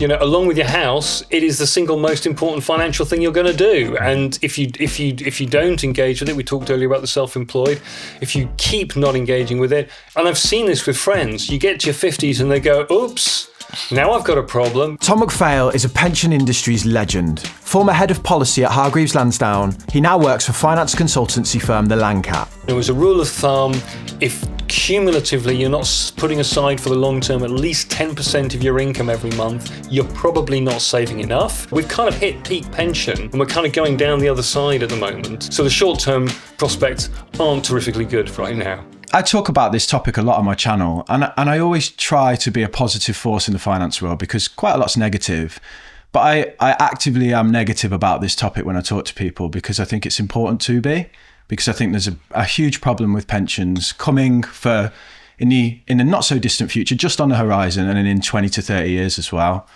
Along with your house, it is the single most important financial thing you're going to do. And if you don't engage with it, we talked earlier about the self-employed, if you keep not engaging with it, and I've seen this with friends, you get to your 50s and they go, oops, now I've got a problem. Tom McPhail is a pension industry's legend. Former head of policy at Hargreaves Lansdown, he now works for finance consultancy firm The Lancat. There was a rule of thumb, if cumulatively you're not putting aside for the long term at least 10% of your income every month, you're probably not saving enough. We've kind of hit peak pension and we're kind of going down the other side at the moment. So the short-term prospects aren't terrifically good right now. I talk about this topic a lot on my channel, and I always try to be a positive force in the finance world because quite a lot's negative. But I actively am negative about this topic when I talk to people because I think it's important to be, because I think there's a huge problem with pensions coming in the not so distant future, just on the horizon, and in 20 to 30 years as well.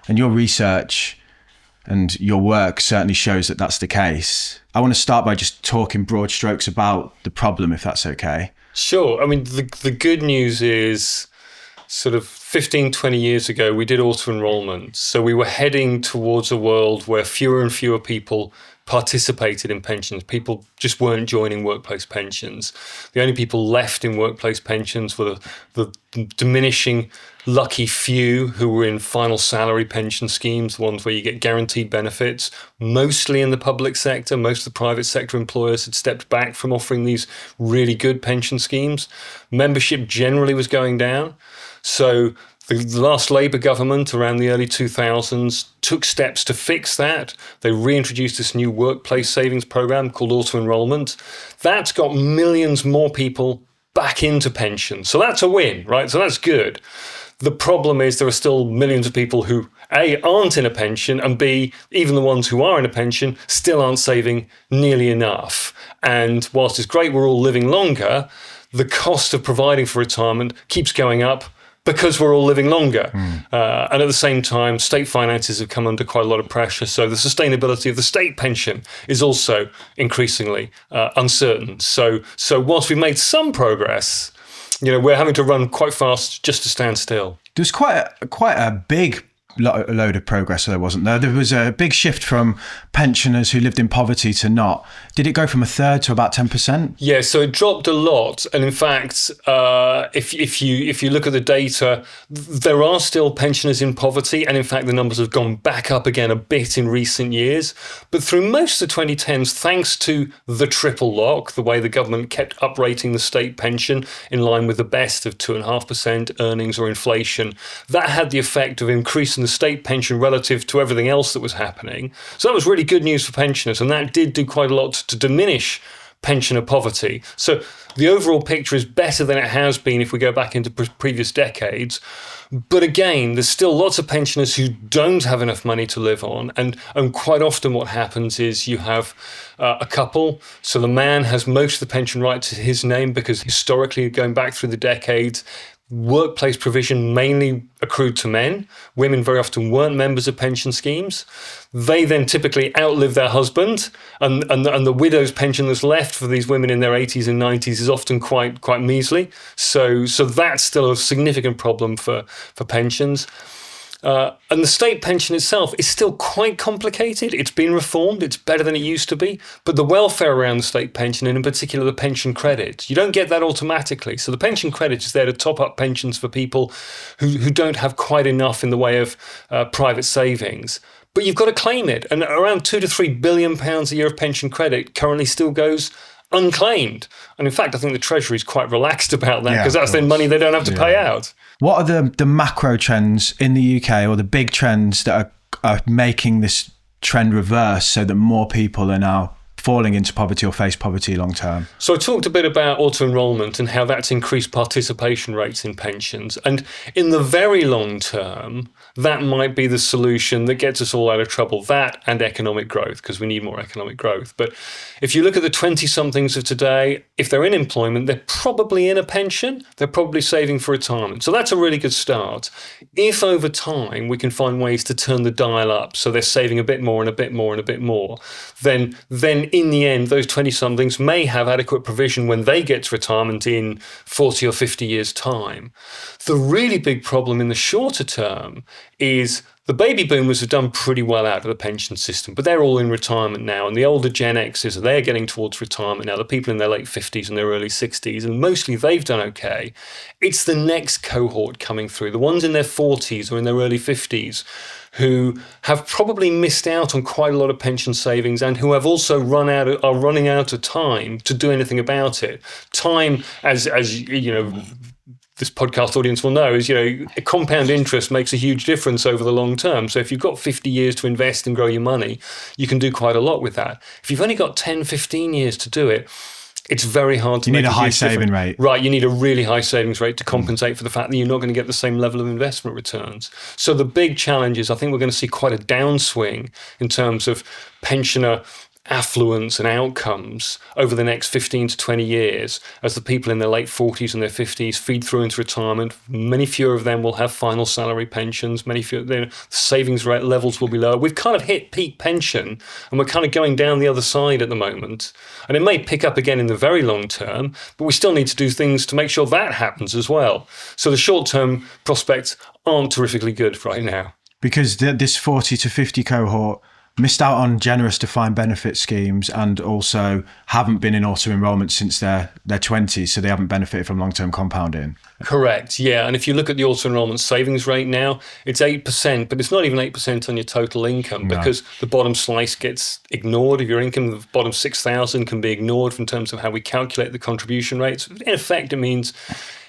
And your research and your work certainly shows that that's the case. I want to start by just talking broad strokes about the problem, if that's okay. Sure. I mean, the good news is sort of 15, 20 years ago, we did auto-enrollment. So we were heading towards a world where fewer and fewer people participated in pensions. People just weren't joining workplace pensions. The only people left in workplace pensions were the diminishing lucky few who were in final salary pension schemes, the ones where you get guaranteed benefits, mostly in the public sector. Most of the private sector employers had stepped back from offering these really good pension schemes. Membership generally was going down. So the last Labour government around the early 2000s took steps to fix that. They reintroduced this new workplace savings program called auto-enrollment. That's got millions more people back into pension. So that's a win, right? So that's good. The problem is there are still millions of people who, A, aren't in a pension, and B, even the ones who are in a pension still aren't saving nearly enough. And whilst it's great we're all living longer, the cost of providing for retirement keeps going up because we're all living longer. And at the same time, state finances have come under quite a lot of pressure. So the sustainability of the state pension is also increasingly uncertain. So whilst we've made some progress, we're having to run quite fast just to stand still. There's quite a big load of progress, there wasn't there? There was a big shift from pensioners who lived in poverty to not. Did it go from a third to about 10%? Yeah, so it dropped a lot. And in fact, if you look at the data, there are still pensioners in poverty. And in fact, the numbers have gone back up again a bit in recent years. But through most of the 2010s, thanks to the triple lock, the way the government kept uprating the state pension in line with the best of 2.5% earnings or inflation, that had the effect of increasing the state pension relative to everything else that was happening. So that was really good news for pensioners, and that did do quite a lot to diminish pensioner poverty. So the overall picture is better than it has been if we go back into previous decades. But again, there's still lots of pensioners who don't have enough money to live on. And quite often what happens is you have a couple. So the man has most of the pension rights to his name because historically, going back through the decades, workplace provision mainly accrued to men. Women very often weren't members of pension schemes. They then typically outlive their husband, and the widow's pension that's left for these women in their 80s and 90s is often quite measly. So that's still a significant problem for pensions. And the state pension itself is still quite complicated. It's been reformed. It's better than it used to be. But the welfare around the state pension, and in particular the pension credit, you don't get that automatically. So the pension credit is there to top up pensions for people who don't have quite enough in the way of private savings. But you've got to claim it. And around £2 to £3 billion a year of pension credit currently still goes unclaimed. And in fact, I think the Treasury is quite relaxed about that because that's then money they don't have to pay out. What are the macro trends in the UK, or the big trends that are making this trend reverse so that more people are now falling into poverty or face poverty long term? So I talked a bit about auto-enrollment and how that's increased participation rates in pensions. And in the very long term, that might be the solution that gets us all out of trouble, that and economic growth, because we need more economic growth. But if you look at the 20-somethings of today, if they're in employment, they're probably in a pension, they're probably saving for retirement. So that's a really good start. If over time we can find ways to turn the dial up so they're saving a bit more and a bit more and a bit more, then in the end, those 20-somethings may have adequate provision when they get to retirement in 40 or 50 years' time. The really big problem in the shorter term is The baby boomers have done pretty well out of the pension system, but they're all in retirement now. And the older Gen Xers, they're getting towards retirement now. The people in their late 50s and their early 60s, and mostly they've done okay. It's the next cohort coming through, the ones in their 40s or in their early 50s, who have probably missed out on quite a lot of pension savings and who have also are running out of time to do anything about it. Time, as you know, this podcast audience will know, is, a compound interest makes a huge difference over the long term. So if you've got 50 years to invest and grow your money, you can do quite a lot with that. If you've only got 10, 15 years to do it, it's very hard to make a huge difference. You need a high saving rate. Right, you need a really high savings rate to compensate for the fact that you're not going to get the same level of investment returns. So the big challenge is, I think we're going to see quite a downswing in terms of pensioner affluence and outcomes over the next 15 to 20 years as the people in their late 40s and their 50s feed through into retirement. Many fewer of them will have final salary pensions. Many fewer, the savings rate levels will be lower. We've kind of hit peak pension and we're kind of going down the other side at the moment. And it may pick up again in the very long term, but we still need to do things to make sure that happens as well. So the short-term prospects aren't terrifically good right now. Because this 40 to 50 cohort missed out on generous defined benefit schemes and also haven't been in auto enrollment since their 20s, so they haven't benefited from long-term compounding. Correct, yeah. And if you look at the auto enrollment savings rate now, it's 8%, but it's not even 8% on your total income because the bottom slice gets ignored of your income. The bottom 6,000 can be ignored in terms of how we calculate the contribution rates. In effect, it means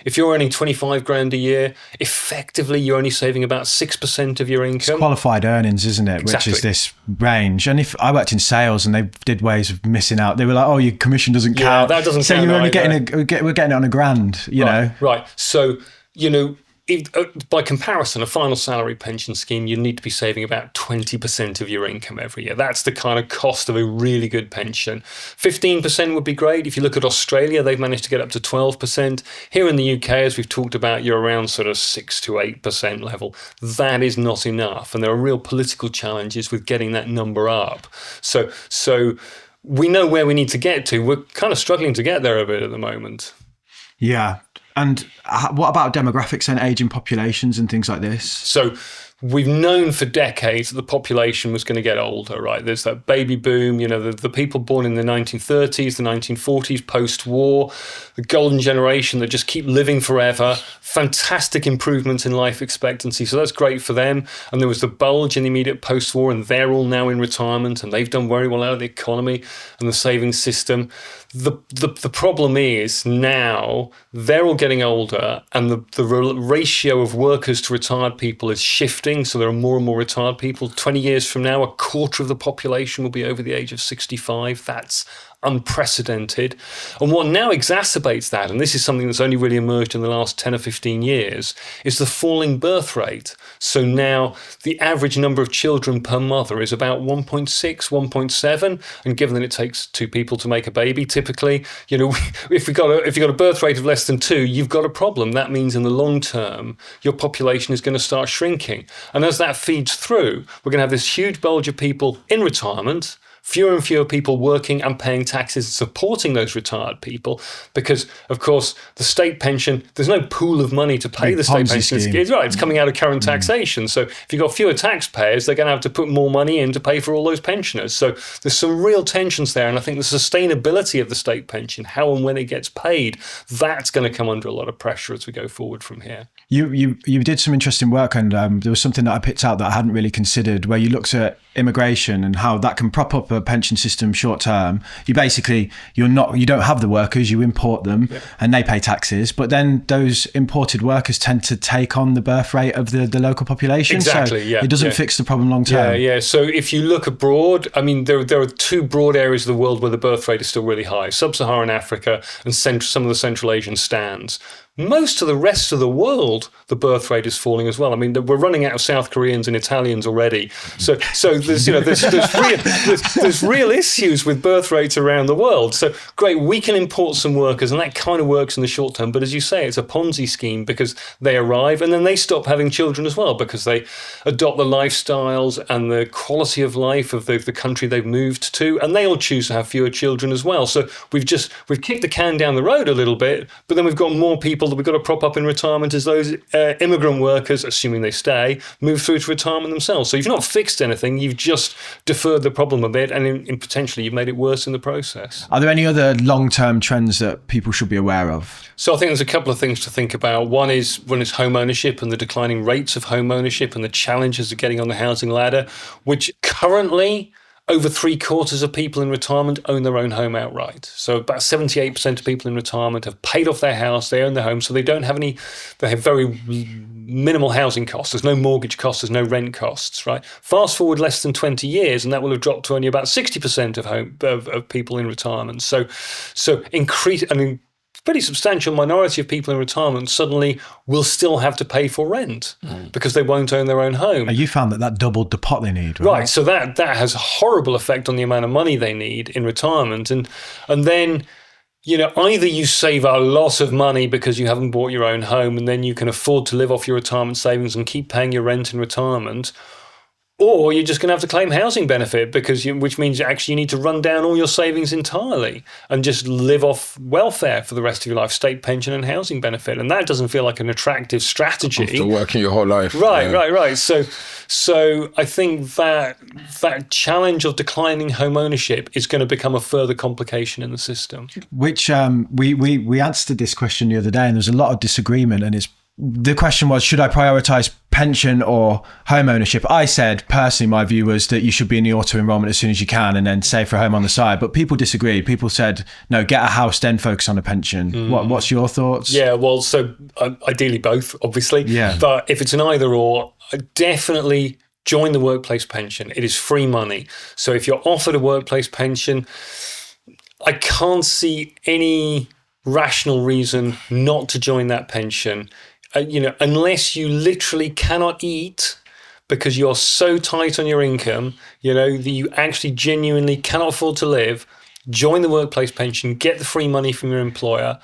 if you're earning 25 grand a year, effectively you're only saving about 6% of your income. It's qualified earnings, isn't it? Exactly. Which is this range. And if I worked in sales and they did ways of missing out, they were like, "Oh, your commission doesn't count." Yeah, that doesn't so count. So you're only either. we're getting it on a grand, you know. Right. So, by comparison, a final salary pension scheme, you need to be saving about 20% of your income every year. That's the kind of cost of a really good pension. 15% would be great. If you look at Australia, they've managed to get up to 12%. Here in the UK, as we've talked about, you're around sort of 6 to 8% level. That is not enough. And there are real political challenges with getting that number up. So we know where we need to get to. We're kind of struggling to get there a bit at the moment. Yeah. And what about demographics and aging populations and things like this? So we've known for decades that the population was going to get older, right? There's that baby boom, the people born in the 1930s, the 1940s, post-war, the golden generation that just keep living forever, fantastic improvements in life expectancy. So that's great for them. And there was the bulge in the immediate post-war, and they're all now in retirement, and they've done very well out of the economy and the savings system. The problem is now they're all getting older, and the ratio of workers to retired people is shifting. So there are more and more retired people. 20 years from now, a quarter of the population will be over the age of 65. That's unprecedented. And what now exacerbates that, and this is something that's only really emerged in the last 10 or 15 years, is the falling birth rate. So now the average number of children per mother is about 1.6, 1.7. And given that it takes two people to make a baby, typically, if you've got a birth rate of less than 2, you've got a problem. That means in the long term, your population is going to start shrinking. And as that feeds through, we're going to have this huge bulge of people in retirement, fewer and fewer people working and paying taxes and supporting those retired people because, of course, the state pension, there's no pool of money to pay the state pension. It's coming out of current taxation. So if you've got fewer taxpayers, they're going to have to put more money in to pay for all those pensioners. So there's some real tensions there. And I think the sustainability of the state pension, how and when it gets paid, that's going to come under a lot of pressure as we go forward from here. You did some interesting work, and there was something that I picked out that I hadn't really considered, where you looked at immigration and how that can prop up a pension system short term. You don't have the workers, you import them, and they pay taxes, but then those imported workers tend to take on the birth rate of the local population. Exactly. So it doesn't fix the problem long term. Yeah. So if you look abroad, I mean, there are two broad areas of the world where the birth rate is still really high: Sub-Saharan Africa and some of the Central Asian stands. Most of the rest of the world, the birth rate is falling as well. I mean, we're running out of South Koreans and Italians already. So there's real issues with birth rates around the world. So great, we can import some workers, and that kind of works in the short term. But as you say, it's a Ponzi scheme because they arrive and then they stop having children as well because they adopt the lifestyles and the quality of life of the country they've moved to, and they all choose to have fewer children as well. So we've kicked the can down the road a little bit, but then we've got more people people that we've got to prop up in retirement is those immigrant workers, assuming they stay, move through to retirement themselves. So you've not fixed anything, you've just deferred the problem a bit, and in potentially you've made it worse in the process. Are there any other long-term trends that people should be aware of? So I think there's a couple of things to think about. One is home ownership and the declining rates of home ownership and the challenges of getting on the housing ladder, which currently over 3/4 of people in retirement own their own home outright. So about 78% of people in retirement have paid off their house, they own their home, so they have very minimal housing costs. There's no mortgage costs, there's no rent costs, right? Fast forward less than 20 years and that will have dropped to only about 60% of people in retirement. So pretty substantial minority of people in retirement suddenly will still have to pay for rent because they won't own their own home. You found that doubled the pot they need, right? So that has a horrible effect on the amount of money they need in retirement. And then, either you save a lot of money because you haven't bought your own home and then you can afford to live off your retirement savings and keep paying your rent in retirement, or you're just going to have to claim housing benefit which means you need to run down all your savings entirely and just live off welfare for the rest of your life, state pension and housing benefit. And that doesn't feel like an attractive strategy. After working your whole life. Right. So I think that challenge of declining home ownership is going to become a further complication in the system. Which we answered this question the other day and there's a lot of disagreement, and the question was, should I prioritize pension or home ownership? I said, personally, my view was that you should be in the auto enrollment as soon as you can and then save for a home on the side. But people disagreed. People said, no, get a house, then focus on a pension. What's your thoughts? Yeah, well, so ideally both, obviously. Yeah. But if it's an either or, definitely join the workplace pension. It is free money. So if you're offered a workplace pension, I can't see any rational reason not to join that pension. Unless you literally cannot eat because you're so tight on your income, that you actually genuinely cannot afford to live, join the workplace pension, get the free money from your employer.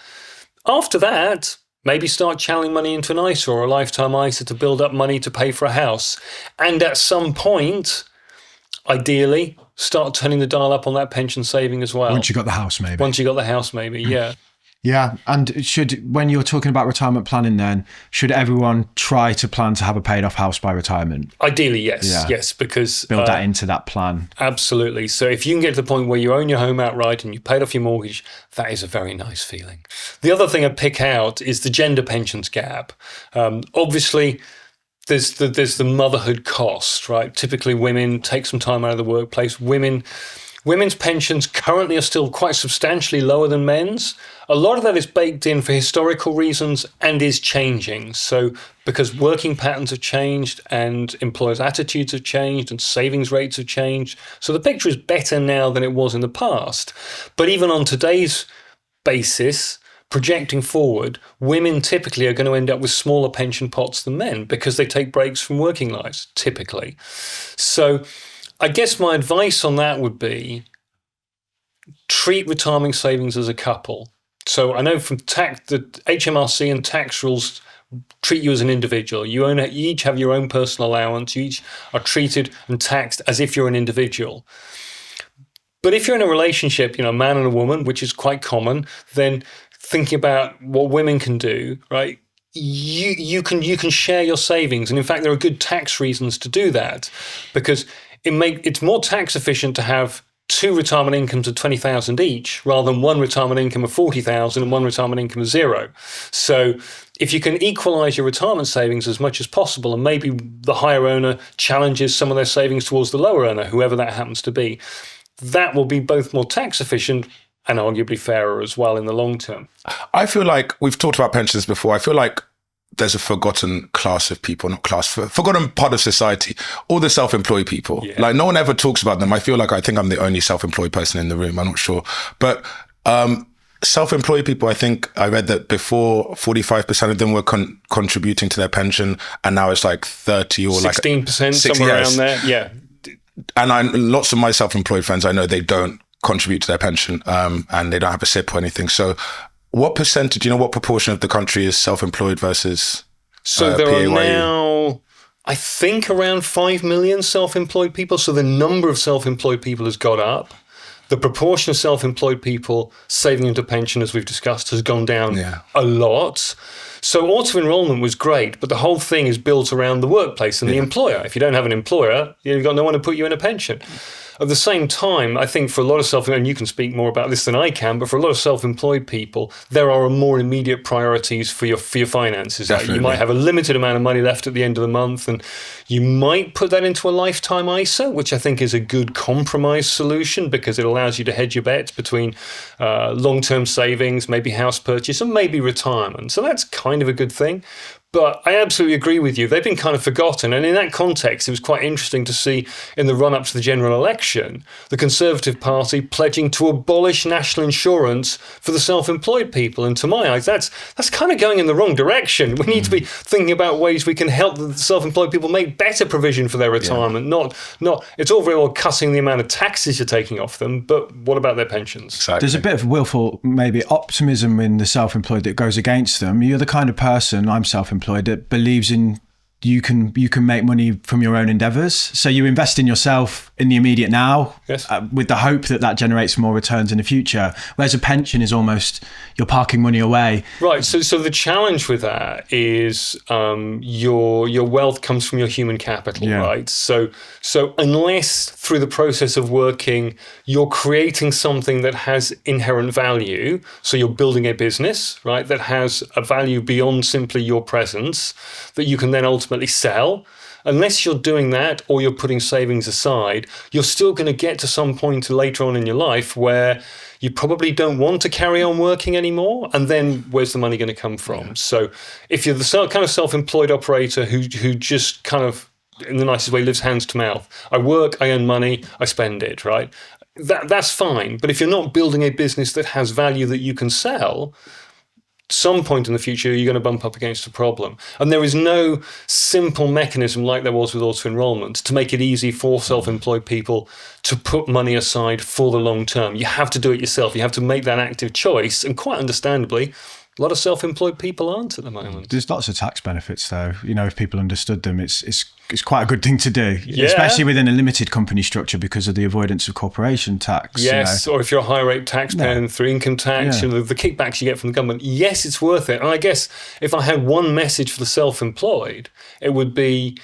After that, maybe start channeling money into an ISA or a lifetime ISA to build up money to pay for a house. And at some point, ideally, start turning the dial up on that pension saving as well. Once you got the house, maybe. Yeah. Yeah, and when you're talking about retirement planning then, should everyone try to plan to have a paid off house by retirement? Ideally, yes. Yeah. Yes, because build that into that plan. Absolutely. So if you can get to the point where you own your home outright and you paid off your mortgage, that is a very nice feeling. The other thing I'd pick out is the gender pensions gap. Obviously, there's the motherhood cost, right? Typically, women take some time out of the workplace. Women's pensions currently are still quite substantially lower than men's. A lot of that is baked in for historical reasons and is changing. So because working patterns have changed and employers' attitudes have changed and savings rates have changed. So the picture is better now than it was in the past. But even on today's basis, projecting forward, women typically are going to end up with smaller pension pots than men because they take breaks from working lives, typically. So I guess my advice on that would be treat retirement savings as a couple. So I know from the HMRC and tax rules treat you as an individual. You each have your own personal allowance. You each are treated and taxed as if you're an individual. But if you're in a relationship, a man and a woman, which is quite common, then thinking about what women can do, right? You can share your savings. And in fact, there are good tax reasons to do that because it's more tax efficient to have two retirement incomes of 20,000 each rather than one retirement income of 40,000 and one retirement income of zero. So if you can equalize your retirement savings as much as possible, and maybe the higher earner challenges some of their savings towards the lower earner, whoever that happens to be, that will be both more tax efficient and arguably fairer as well in the long term. I feel like we've talked about pensions before. I feel like there's a forgotten class of people, forgotten part of society, all the self-employed people. Yeah. Like no one ever talks about them. I think I'm the only self-employed person in the room. I'm not sure. But self-employed people, I think I read that before 45% of them were contributing to their pension, and now it's like 30 or 16%, somewhere around there. Yeah. And lots of my self-employed friends, I know they don't contribute to their pension and they don't have a SIP or anything. So what percentage, what proportion of the country is self-employed versus So there are now, I think, around 5 million self-employed people. So the number of self-employed people has got up. the proportion of self-employed people saving into pension, as we've discussed, has gone down a lot. So auto-enrollment was great, but the whole thing is built around the workplace and the employer. If you don't have an employer, you've got no one to put you in a pension. At the same time, I think for a lot of and you can speak more about this than I can, but for a lot of self-employed people, there are more immediate priorities for your finances. Definitely. You might have a limited amount of money left at the end of the month, and you might put that into a lifetime ISA, which I think is a good compromise solution because it allows you to hedge your bets between long-term savings, maybe house purchase, and maybe retirement. So that's kind of a good thing. But I absolutely agree with you. They've been kind of forgotten. And in that context, it was quite interesting to see in the run-up to the general election, the Conservative Party pledging to abolish national insurance for the self-employed people. And to my eyes, that's kind of going in the wrong direction. We need to be thinking about ways we can help the self-employed people make better provision for their retirement. Not it's all very well cutting the amount of taxes you're taking off them, but what about their pensions? Exactly. There's a bit of willful, maybe optimism in the self-employed that goes against them. You're the kind of person, I'm self-employed, that believes in you can make money from your own endeavors. So you invest in yourself in the immediate now, with the hope that generates more returns in the future. Whereas a pension is almost you're parking money away. Right. So the challenge with that is your wealth comes from your human capital, right? So unless through the process of working you're creating something that has inherent value, so you're building a business, right, that has a value beyond simply your presence that you can then ultimately sell. Unless you're doing that or you're putting savings aside, you're still going to get to some point later on in your life where you probably don't want to carry on working anymore. And then where's the money going to come from? Yeah. So if you're the kind of self-employed operator who just kind of, in the nicest way, lives hands to mouth, I work, I earn money, I spend it, right? That's fine. But if you're not building a business that has value that you can sell, some point in the future, you're going to bump up against a problem. And there is no simple mechanism like there was with auto-enrollment to make it easy for self-employed people to put money aside for the long term. You have to do it yourself. You have to make that active choice. And quite understandably, a lot of self-employed people aren't at the moment. There's lots of tax benefits, though. You know, if people understood them, it's quite a good thing to do, especially within a limited company structure because of the avoidance of corporation tax. Yes, or if you're a high rate taxpayer through income tax, the kickbacks you get from the government. Yes, it's worth it. And I guess if I had one message for the self-employed, it would be,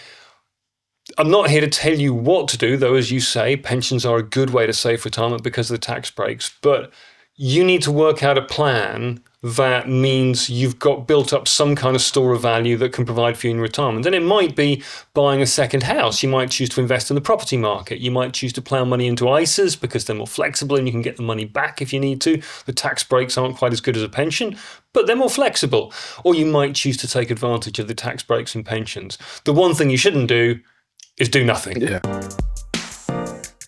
I'm not here to tell you what to do, though, as you say, pensions are a good way to save retirement because of the tax breaks. But you need to work out a plan that means you've got built up some kind of store of value that can provide for you in retirement. And it might be buying a second house. You might choose to invest in the property market. You might choose to plow money into ISAs because they're more flexible and you can get the money back if you need to. The tax breaks aren't quite as good as a pension, but they're more flexible. Or you might choose to take advantage of the tax breaks in pensions. The one thing you shouldn't do is do nothing. Yeah.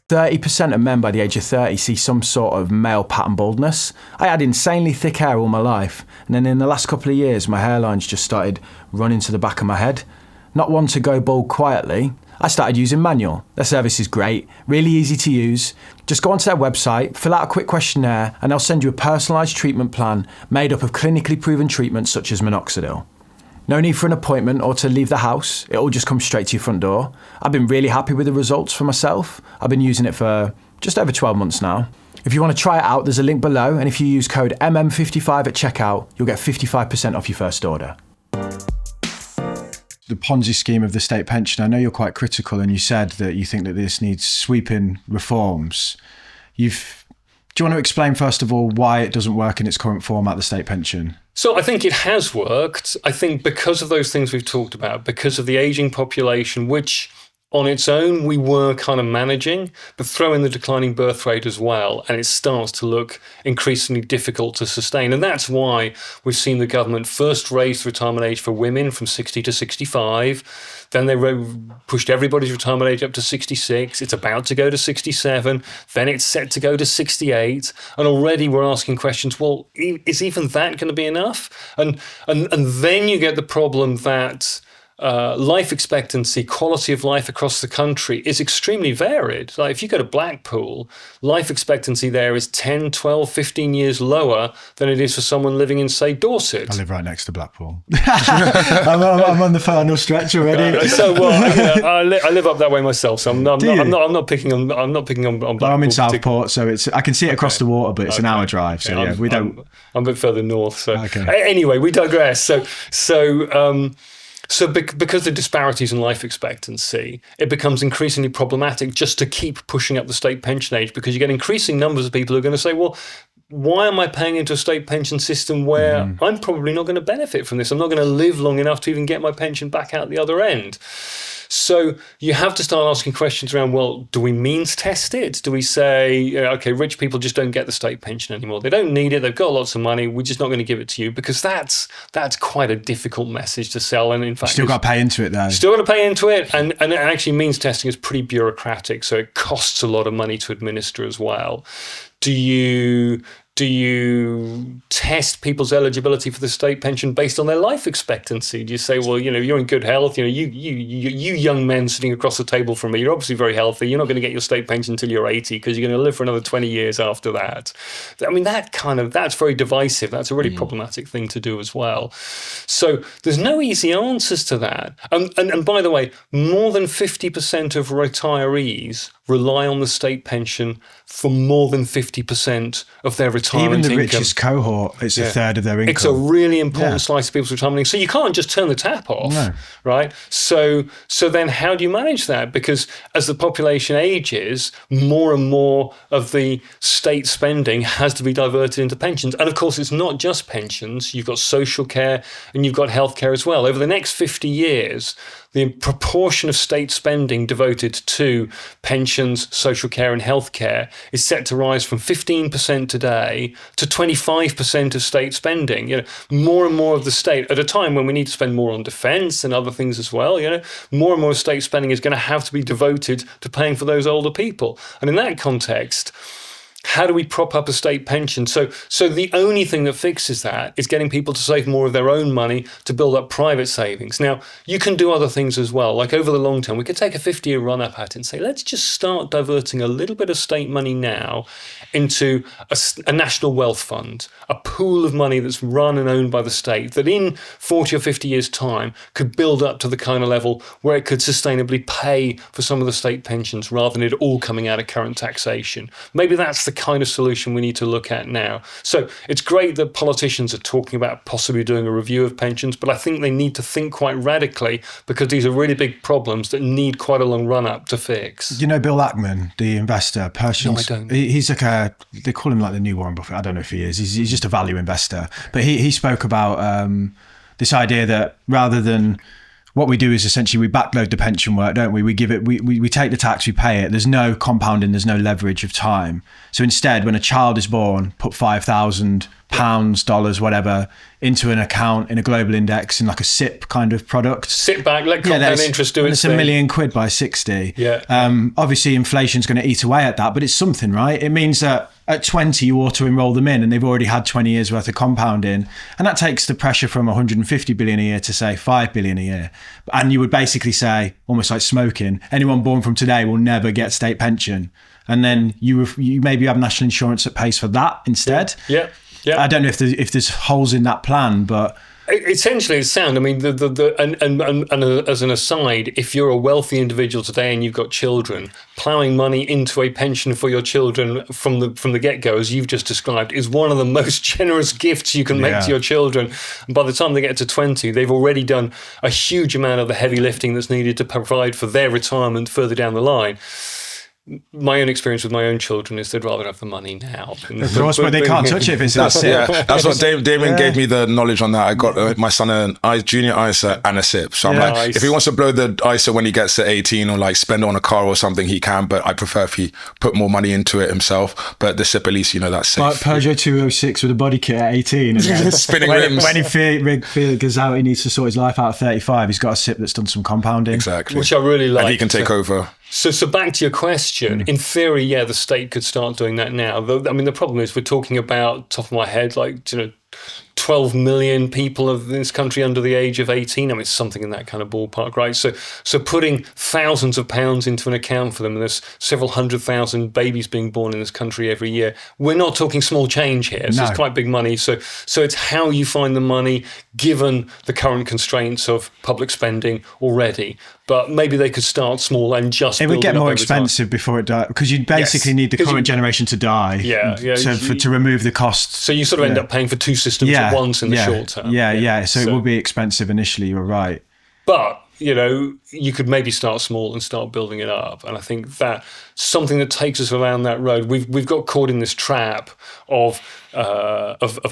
30% of men by the age of 30 see some sort of male pattern baldness. I had insanely thick hair all my life, and then in the last couple of years, my hairline's just started running to the back of my head. Not one to go bald quietly, I started using Manual. Their service is great, really easy to use. Just go onto their website, fill out a quick questionnaire, and they'll send you a personalised treatment plan made up of clinically proven treatments such as minoxidil. No need for an appointment or to leave the house. It all just comes straight to your front door. I've been really happy with the results for myself. I've been using it for just over 12 months now. If you want to try it out, there's a link below, and if you use code MM55 at checkout, you'll get 55% off your first order. The Ponzi scheme of the state pension, I know you're quite critical, and you said that you think that this needs sweeping reforms. Do you want to explain, first of all, why it doesn't work in its current format, the state pension? So I think it has worked. I think because of those things we've talked about, because of the aging population, which on its own we were kind of managing, but throw in the declining birth rate as well, and it starts to look increasingly difficult to sustain. And that's why we've seen the government first raise the retirement age for women from 60 to 65. Then they pushed everybody's retirement age up to 66. It's about to go to 67. Then it's set to go to 68. And already we're asking questions, well, is even that going to be enough? And then you get the problem that life expectancy, quality of life across the country is extremely varied. Like if you go to Blackpool, life expectancy there is 10, 12, 15 years lower than it is for someone living in, say, Dorset. I live right next to Blackpool. I'm on the final stretch already. So I live up that way myself, so I'm not picking on Blackpool. I'm in Southport, so I can see it across the water, but it's an hour drive. So yeah, we don't. I'm a bit further north. So anyway, we digress. So because the disparities in life expectancy, it becomes increasingly problematic just to keep pushing up the state pension age, because you get increasing numbers of people who are going to say, well, why am I paying into a state pension system where I'm probably not going to benefit from this? I'm not going to live long enough to even get my pension back out the other end. So you have to start asking questions around, well, do we means test it? Do we say, okay, rich people just don't get the state pension anymore. They don't need it. They've got lots of money. We're just not going to give it to you, because that's quite a difficult message to sell. And in fact, still got to pay into it though. Still got to pay into it. And actually means testing is pretty bureaucratic. So it costs a lot of money to administer as well. Do you test people's eligibility for the state pension based on their life expectancy? Do you say, well, you're in good health, you young men sitting across the table from me, you're obviously very healthy, you're not going to get your state pension until you're 80 because you're going to live for another 20 years after that. I mean, that's very divisive. That's a really problematic thing to do as well. So there's no easy answers to that. And by the way, more than 50% of retirees rely on the state pension for more than 50% of their retirement income. Even the richest cohort, it's a third of their income. It's a really important slice of people's retirement income. So you can't just turn the tap off, right? So then how do you manage that? Because as the population ages, more and more of the state spending has to be diverted into pensions. And of course, it's not just pensions. You've got social care and you've got healthcare as well. Over the next 50 years, the proportion of state spending devoted to pensions, social care and healthcare is set to rise from 15% today to 25% of state spending. More and more of the state, at a time when we need to spend more on defence and other things as well, more and more state spending is going to have to be devoted to paying for those older people. And in that context, how do we prop up a state pension? So the only thing that fixes that is getting people to save more of their own money to build up private savings. Now, you can do other things as well. Like over the long term, we could take a 50-year run up at it and say, let's just start diverting a little bit of state money now into a national wealth fund, a pool of money that's run and owned by the state that in 40 or 50 years' time could build up to the kind of level where it could sustainably pay for some of the state pensions rather than it all coming out of current taxation. Maybe that's the kind of solution we need to look at now. So it's great that politicians are talking about possibly doing a review of pensions, but I think they need to think quite radically, because these are really big problems that need quite a long run up to fix. You know Bill Ackman, the investor? No, I don't. He's like they call him like the new Warren Buffett. I don't know if he is. He's just a value investor. But he spoke about this idea that rather than, what we do is essentially we backload the pension work, don't we? We give it, we take the tax, we pay it. There's no compounding, there's no leverage of time. So instead, when a child is born, put £5,000, dollars, whatever, into an account in a global index in like a SIP kind of product. Sit back, let compound interest do its thing. It's £1 million by 60. Yeah. Obviously, inflation's going to eat away at that, but it's something, right? It means that at 20, you auto-enroll them in and they've already had 20 years worth of compounding. And that takes the pressure from 150 billion a year to say 5 billion a year. And you would basically say, almost like smoking, anyone born from today will never get state pension. And then you maybe have national insurance that pays for that instead. Yeah. I don't know if there's holes in that plan, but essentially it's sound. I mean, and as an aside, if you're a wealthy individual today and you've got children, ploughing money into a pension for your children from the get-go, as you've just described, is one of the most generous gifts you can make to your children. And by the time they get to 20, they've already done a huge amount of the heavy lifting that's needed to provide for their retirement further down the line. My own experience with my own children is they'd rather have the money now. Of course, but they can't touch it if it's that's what Damon gave me the knowledge on that. I got my son a junior ISA and a SIP. So I'm like, if he wants to blow the ISA when he gets to 18 or like spend it on a car or something, he can. But I prefer if he put more money into it himself. But the SIP, at least, that's safe. Like Peugeot 206 with a body kit at 18. And spinning rims. When he figures out he needs to sort his life out at 35, he's got a SIP that's done some compounding. Exactly. Which I really like. And he can take over. So back to your question, in theory, the state could start doing that now. I mean, the problem is we're talking about, top of my head, like, 12 million people of this country under the age of 18. I mean, it's something in that kind of ballpark, right? So putting thousands of pounds into an account for them, and there's several 100,000 babies being born in this country every year. We're not talking small change here. So it's quite big money. So it's how you find the money given the current constraints of public spending already. But maybe they could start small and just it would get more expensive before it dies, because you'd basically need the current generation to die to remove the costs. So you sort of end up paying for two systems at once in the short term. So it will be expensive initially, you're right. But, you could maybe start small and start building it up. And I think that something that takes us around that road, we've got caught in this trap of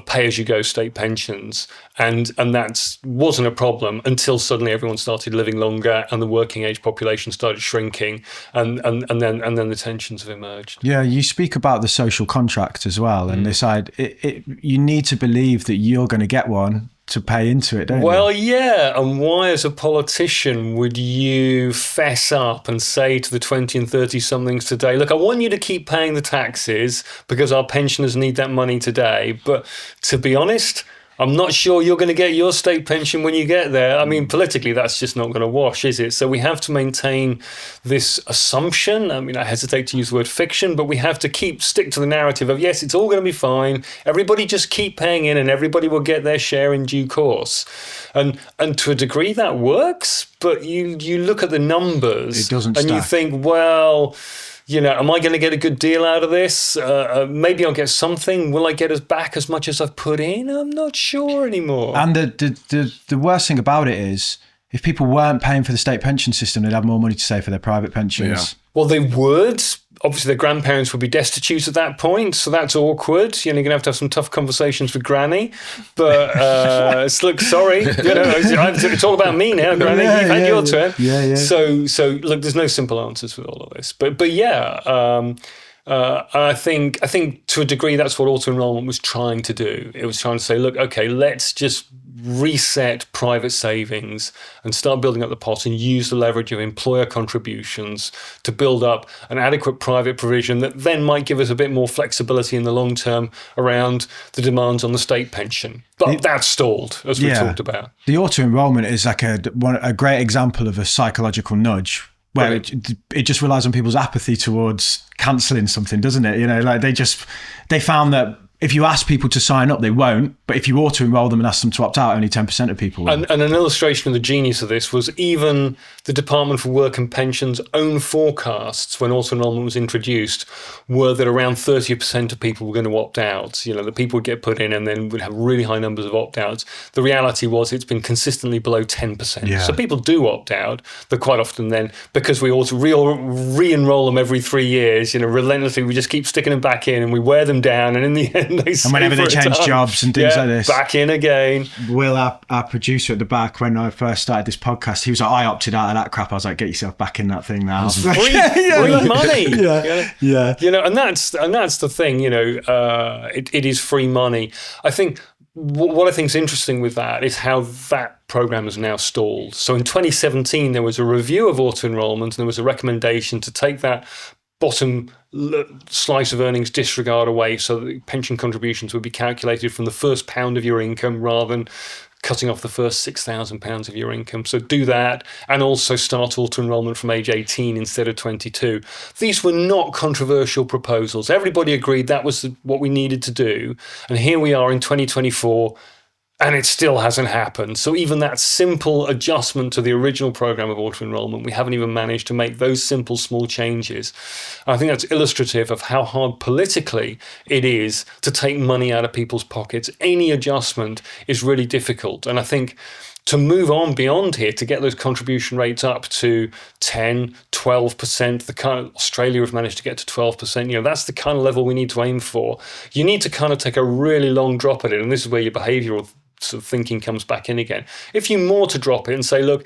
pay-as-you-go state pensions, and that wasn't a problem until suddenly everyone started living longer and the working age population started shrinking, and then the tensions have emerged. Yeah, you speak about the social contract as well, and decide you need to believe that you're going to get one to pay into it, don't you? Well, yeah, and why as a politician would you fess up and say to the 20 and 30-somethings today, look, I want you to keep paying the taxes because our pensioners need that money today, but to be honest, I'm not sure you're going to get your state pension when you get there. I mean, politically, that's just not going to wash, is it? So we have to maintain this assumption. I mean, I hesitate to use the word fiction, but we have to stick to the narrative of, yes, it's all going to be fine. Everybody just keep paying in and everybody will get their share in due course. And to a degree, that works. But you look at the numbers and you think, well, am I going to get a good deal out of this? Maybe I'll get something. Will I get back as much as I've put in? I'm not sure anymore. And the worst thing about it is, if people weren't paying for the state pension system, they'd have more money to save for their private pensions. Yeah. Well, they would. Obviously, their grandparents would be destitute at that point, so that's awkward. You're going to have some tough conversations with Granny. But look, sorry, it's all about me now, Granny. You've had your turn. Yeah. So look, there's no simple answers with all of this. But yeah, I think to a degree that's what auto enrollment was trying to do. It was trying to say, look, okay, let's just reset private savings and start building up the pot and use the leverage of employer contributions to build up an adequate private provision that then might give us a bit more flexibility in the long term around the demands on the state pension. But that's stalled, as we talked about. The auto enrollment is like a great example of a psychological nudge, where it just relies on people's apathy towards cancelling something, doesn't it? They found that if you ask people to sign up, they won't. But if you auto-enroll them and ask them to opt out, only 10% of people will. And an illustration of the genius of this was even the Department for Work and Pensions' own forecasts when auto-enrollment was introduced were that around 30% of people were going to opt out. The people would get put in and then would have really high numbers of opt-outs. The reality was it's been consistently below 10%. Yeah. So people do opt out, but quite often then, because we also re-enroll them every 3 years, relentlessly, we just keep sticking them back in and we wear them down, and in the end, and whenever they change jobs and things like this, back in again. Will, our producer at the back, when I first started this podcast, he was like, I opted out of that crap. I was like, get yourself back in that thing now. Free money. Yeah. And that's the thing. It is free money. I think what I think is interesting with that is how that program has now stalled. So in 2017, there was a review of auto enrollment, and there was a recommendation to take that bottom slice of earnings disregard away, so that pension contributions would be calculated from the first pound of your income rather than cutting off the first £6,000 of your income. So do that, and also start auto enrollment from age 18 instead of 22. These were not controversial proposals. Everybody agreed that was what we needed to do. And here we are in 2024, and it still hasn't happened. So even that simple adjustment to the original program of auto-enrollment, we haven't even managed to make those simple, small changes. I think that's illustrative of how hard politically it is to take money out of people's pockets. Any adjustment is really difficult. And I think to move on beyond here, to get those contribution rates up to 10, 12%, the kind of Australia have managed to get to 12%, that's the kind of level we need to aim for. You need to kind of take a really long drop at it. And this is where your behavioural sort of thinking comes back in again. If you more to drop it and say, look,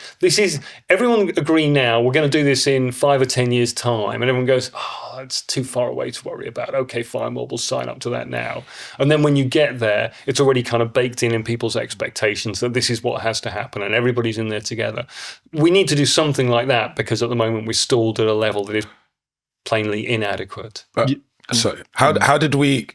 everyone agree now, we're going to do this in 5 or 10 years time. And everyone goes, oh, that's too far away to worry about. Okay, fine, we'll sign up to that now. And then when you get there, it's already kind of baked in people's expectations that this is what has to happen and everybody's in there together. We need to do something like that, because at the moment we're stalled at a level that is plainly inadequate. So how did we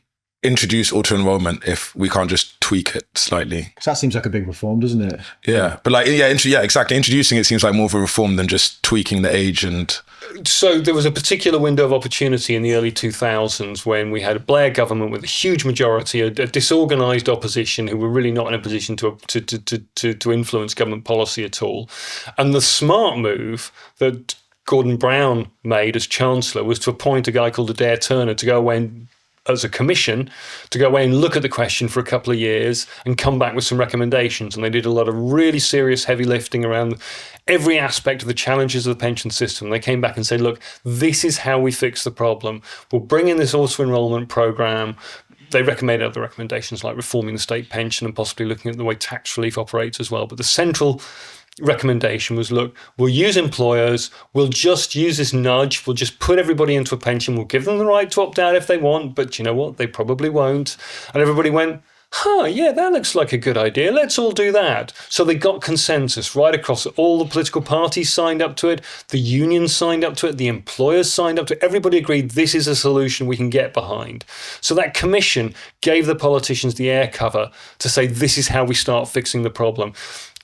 introduce auto-enrollment if we can't just tweak it slightly? Because that seems like a big reform, doesn't it? Yeah, but like, yeah, exactly. Introducing it seems like more of a reform than just tweaking the age. And so there was a particular window of opportunity in the early 2000s when we had a Blair government with a huge majority, a disorganised opposition who were really not in a position to influence government policy at all. And the smart move that Gordon Brown made as Chancellor was to appoint a guy called Adair Turner to go away and, as a commission, to go away and look at the question for a couple of years and come back with some recommendations. And they did a lot of really serious heavy lifting around every aspect of the challenges of the pension system. They came back and said, look, this is how we fix the problem. We'll bring in this auto-enrollment program. They recommended other recommendations like reforming the state pension and possibly looking at the way tax relief operates as well. But the central recommendation was, look, we'll use employers, we'll just use this nudge, we'll just put everybody into a pension, we'll give them the right to opt out if they want, but you know what, they probably won't. And everybody went, yeah, that looks like a good idea, let's all do that. So they got consensus right across it. All the political parties signed up to it, the unions signed up to it, the employers signed up to it, everybody agreed this is a solution we can get behind. So that commission gave the politicians the air cover to say this is how we start fixing the problem.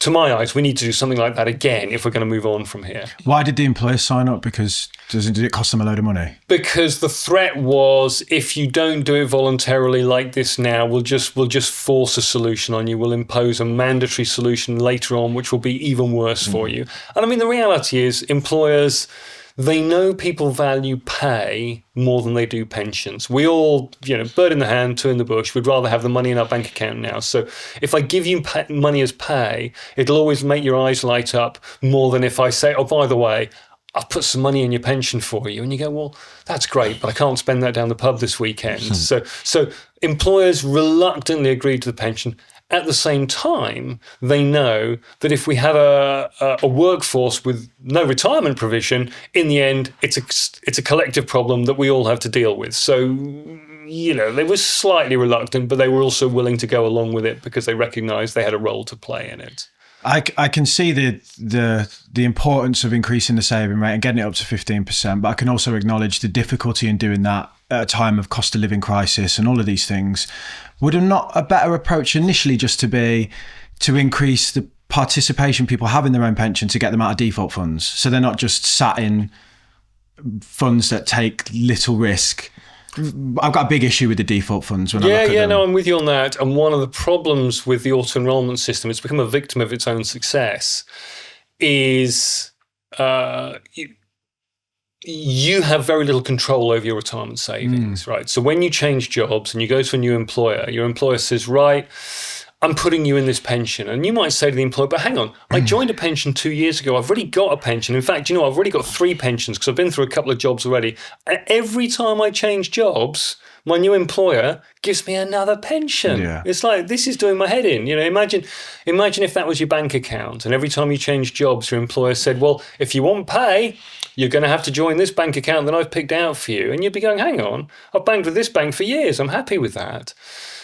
To my eyes, we need to do something like that again if we're going to move on from here. Why did the employers sign up? Because did it cost them a load of money? Because the threat was, if you don't do it voluntarily like this now, we'll just force a solution on you. We'll impose a mandatory solution later on, which will be even worse for you. And I mean, the reality is employers, they know people value pay more than they do pensions. We all, bird in the hand, two in the bush. We'd rather have the money in our bank account now. So if I give you money as pay, it'll always make your eyes light up more than if I say, oh, by the way, I've put some money in your pension for you. And you go, well, that's great, but I can't spend that down the pub this weekend. So employers reluctantly agreed to the pension. At the same time, they know that if we have a workforce with no retirement provision, in the end, it's a collective problem that we all have to deal with. So, they were slightly reluctant, but they were also willing to go along with it because they recognised they had a role to play in it. I can see the importance of increasing the saving rate and getting it up to 15%, but I can also acknowledge the difficulty in doing that at a time of cost of living crisis and all of these things. Would not a better approach initially just to increase the participation people have in their own pension to get them out of default funds, so they're not just sat in funds that take little risk? I've got a big issue with the default funds when I look at them. I'm with you on that. And one of the problems with the auto-enrollment system, it's become a victim of its own success, is you have very little control over your retirement savings, right? So when you change jobs and you go to a new employer, your employer says, right, I'm putting you in this pension. And you might say to the employer, but hang on, I joined a pension 2 years ago. I've already got a pension. In fact, I've already got 3 pensions because I've been through a couple of jobs already. And every time I change jobs, my new employer gives me another pension. Yeah. It's like, this is doing my head in. Imagine if that was your bank account and every time you change jobs, your employer said, well, if you want pay, you're going to have to join this bank account that I've picked out for you. And you'd be going, hang on, I've banked with this bank for years. I'm happy with that.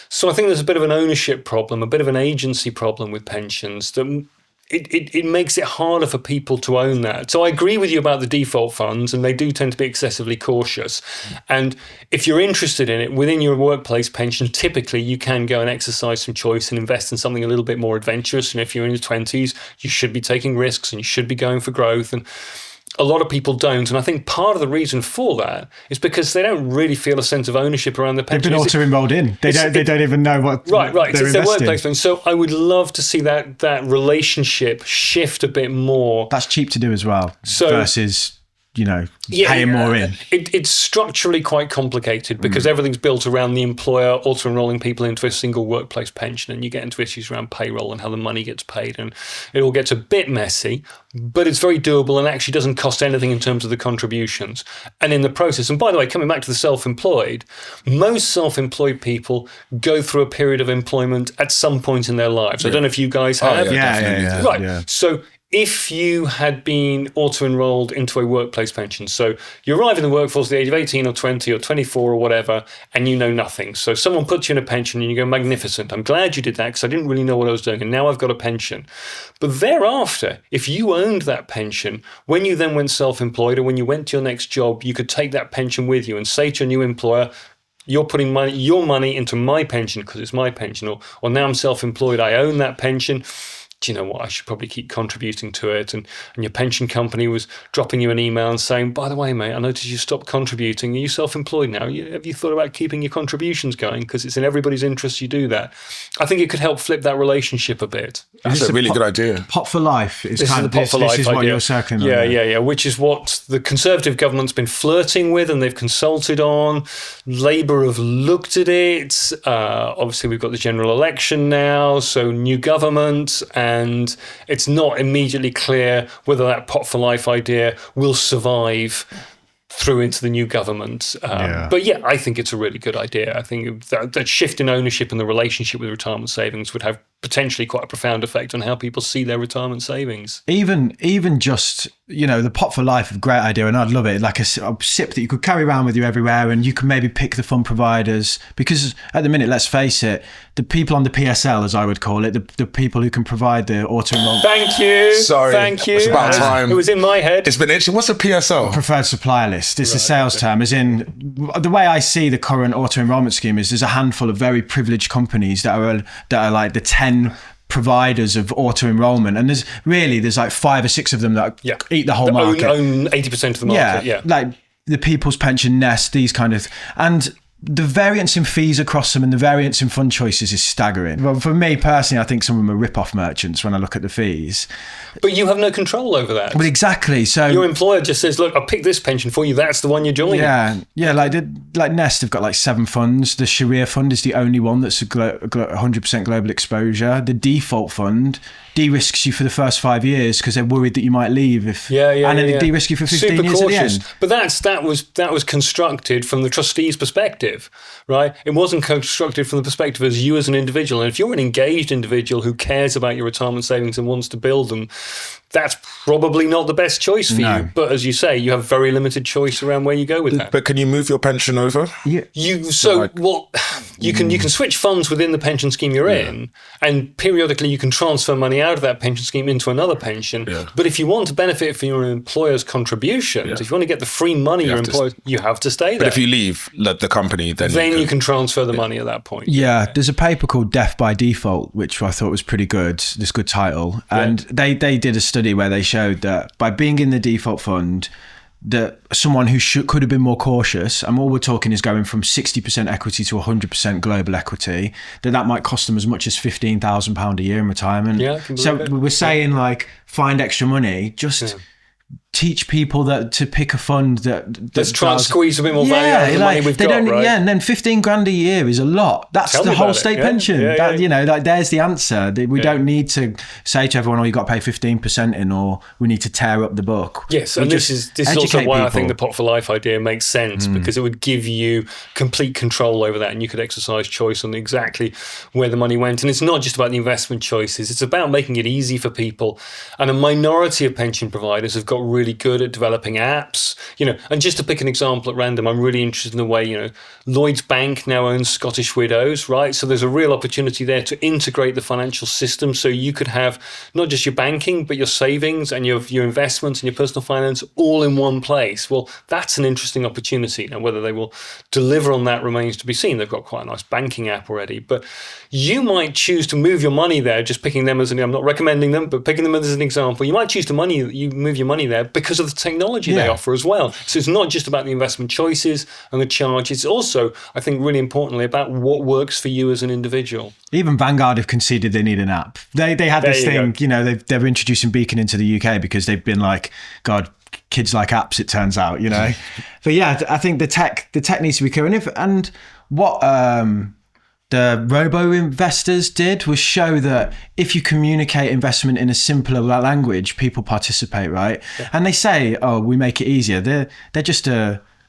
So I think there's a bit of an ownership problem, a bit of an agency problem with pensions that it makes it harder for people to own that. So I agree with you about the default funds, and they do tend to be excessively cautious. And if you're interested in it within your workplace pension, typically you can go and exercise some choice and invest in something a little bit more adventurous. And if you're in your 20s, you should be taking risks and you should be going for growth. And a lot of people don't. And I think part of the reason for that is because they don't really feel a sense of ownership around their pension. They've been auto-enrolled in. They don't even know what right. They're it's their workplace thing. So I would love to see that relationship shift a bit more. That's cheap to do as well, versus paying more in. It's structurally quite complicated because everything's built around the employer auto-enrolling people into a single workplace pension, and you get into issues around payroll and how the money gets paid, and it all gets a bit messy, but it's very doable and actually doesn't cost anything in terms of the contributions. And in the process, and by the way, coming back to the self-employed, most self-employed people go through a period of employment at some point in their lives. I don't know if you guys have. Yeah. Right. Yeah. So if you had been auto-enrolled into a workplace pension, so you arrive in the workforce at the age of 18 or 20 or 24 or whatever, and you know nothing. So someone puts you in a pension and you go, magnificent. I'm glad you did that because I didn't really know what I was doing, and now I've got a pension. But thereafter, if you owned that pension, when you then went self-employed or when you went to your next job, you could take that pension with you and say to your new employer, you're putting your money into my pension because it's my pension, or now I'm self-employed, I own that pension. Do you know what? I should probably keep contributing to it. And your pension company was dropping you an email and saying, by the way, mate, I noticed you stopped contributing. Are you self-employed now? Have you thought about keeping your contributions going? Because it's in everybody's interest you do that. I think it could help flip that relationship a bit. That's a really good idea. Pot for life is This kind is of the pot for life this is idea. what you're circling on. Yeah. Which is what the Conservative government's been flirting with and they've consulted on. Labour have looked at it. Obviously, we've got the general election now, so new government, and it's not immediately clear whether that pot for life idea will survive through into the new government. But yeah, I think it's a really good idea. I think that shift in ownership and the relationship with retirement savings would have potentially quite a profound effect on how people see their retirement savings. Even just, the pot for life, a great idea, and I'd love it. Like a SIP that you could carry around with you everywhere, and you can maybe pick the fund providers, because at the minute, let's face it, the people on the PSL, as I would call it, the people who can provide the auto enrollment. Thank you. Sorry. Thank you. It's about time. It was in my head. It's been itching. What's a PSL? Preferred supplier list. It's a sales term, as in the way I see the current auto enrollment scheme is there's a handful of very privileged companies that are like the 10 providers of auto enrollment, and there's like 5 or 6 of them that eat the whole market. Own 80% of the market. Yeah, like the People's Pension Nest, these kind of, and the variance in fees across them and the variance in fund choices is staggering. Well, for me personally, I think some of them are rip-off merchants when I look at the fees. But you have no control over that. Well, exactly. So your employer just says, "Look, I'll pick this pension for you. That's the one you're joining." Yeah. Like Nest have got like 7 funds. The Sharia fund is the only one that's 100% global exposure. The default fund de-risks you for the first 5 years because they're worried that you might leave and then they de-risk you for 15 Super years cautious. at the end. But that was constructed from the trustee's perspective, right? It wasn't constructed from the perspective as you as an individual. And if you're an engaged individual who cares about your retirement savings and wants to build them, that's probably not the best choice for you. But as you say, you have very limited choice around where you go with that. But can you move your pension over? You can switch funds within the pension scheme you're in, and periodically you can transfer money out of that pension scheme into another pension. But if you want to benefit from your employer's contributions, if you want to get the free money you have to stay there. But if you leave the company, then you can transfer the money at that point. There's a paper called Death by Default, which I thought was pretty good. This good title, and they did a study where they showed that by being in the default fund, that someone who could have been more cautious, and all we're talking is going from 60% equity to 100% global equity, that might cost them as much as £15,000 a year in retirement. We're saying like find extra money, just teach people that to pick a fund let's try and squeeze a bit more value out of the money we've got, right? And then 15 grand a year is a lot. That's the whole state pension. There's the answer. We don't need to say to everyone, "Oh, you got to pay 15% in," or "We need to tear up the book." Yes, and this is also why I think the pot for life idea makes sense, because it would give you complete control over that, and you could exercise choice on exactly where the money went. And it's not just about the investment choices; it's about making it easy for people. And a minority of pension providers have got really good at developing apps, and just to pick an example at random, I'm really interested in the way, Lloyds Bank now owns Scottish Widows, right? So there's a real opportunity there to integrate the financial system so you could have not just your banking, but your savings and your investments and your personal finance all in one place. Well, that's an interesting opportunity. Now, whether they will deliver on that remains to be seen. They've got quite a nice banking app already, but you might choose to move your money there, just picking them as I'm not recommending them, but picking them as an example. You might choose to move your money there because of the technology they offer as well. So it's not just about the investment choices and the charge. It's also, I think, really importantly about what works for you as an individual. Even Vanguard have conceded they need an app. They had this thing, they're introducing Beacon into the UK because they've been like, God, kids like apps, it turns out, But yeah, I think the tech needs to be clear. And what the robo-investors did was show that if you communicate investment in a simpler language, people participate, right? Yeah. And they say, "Oh, we make it easier." They're just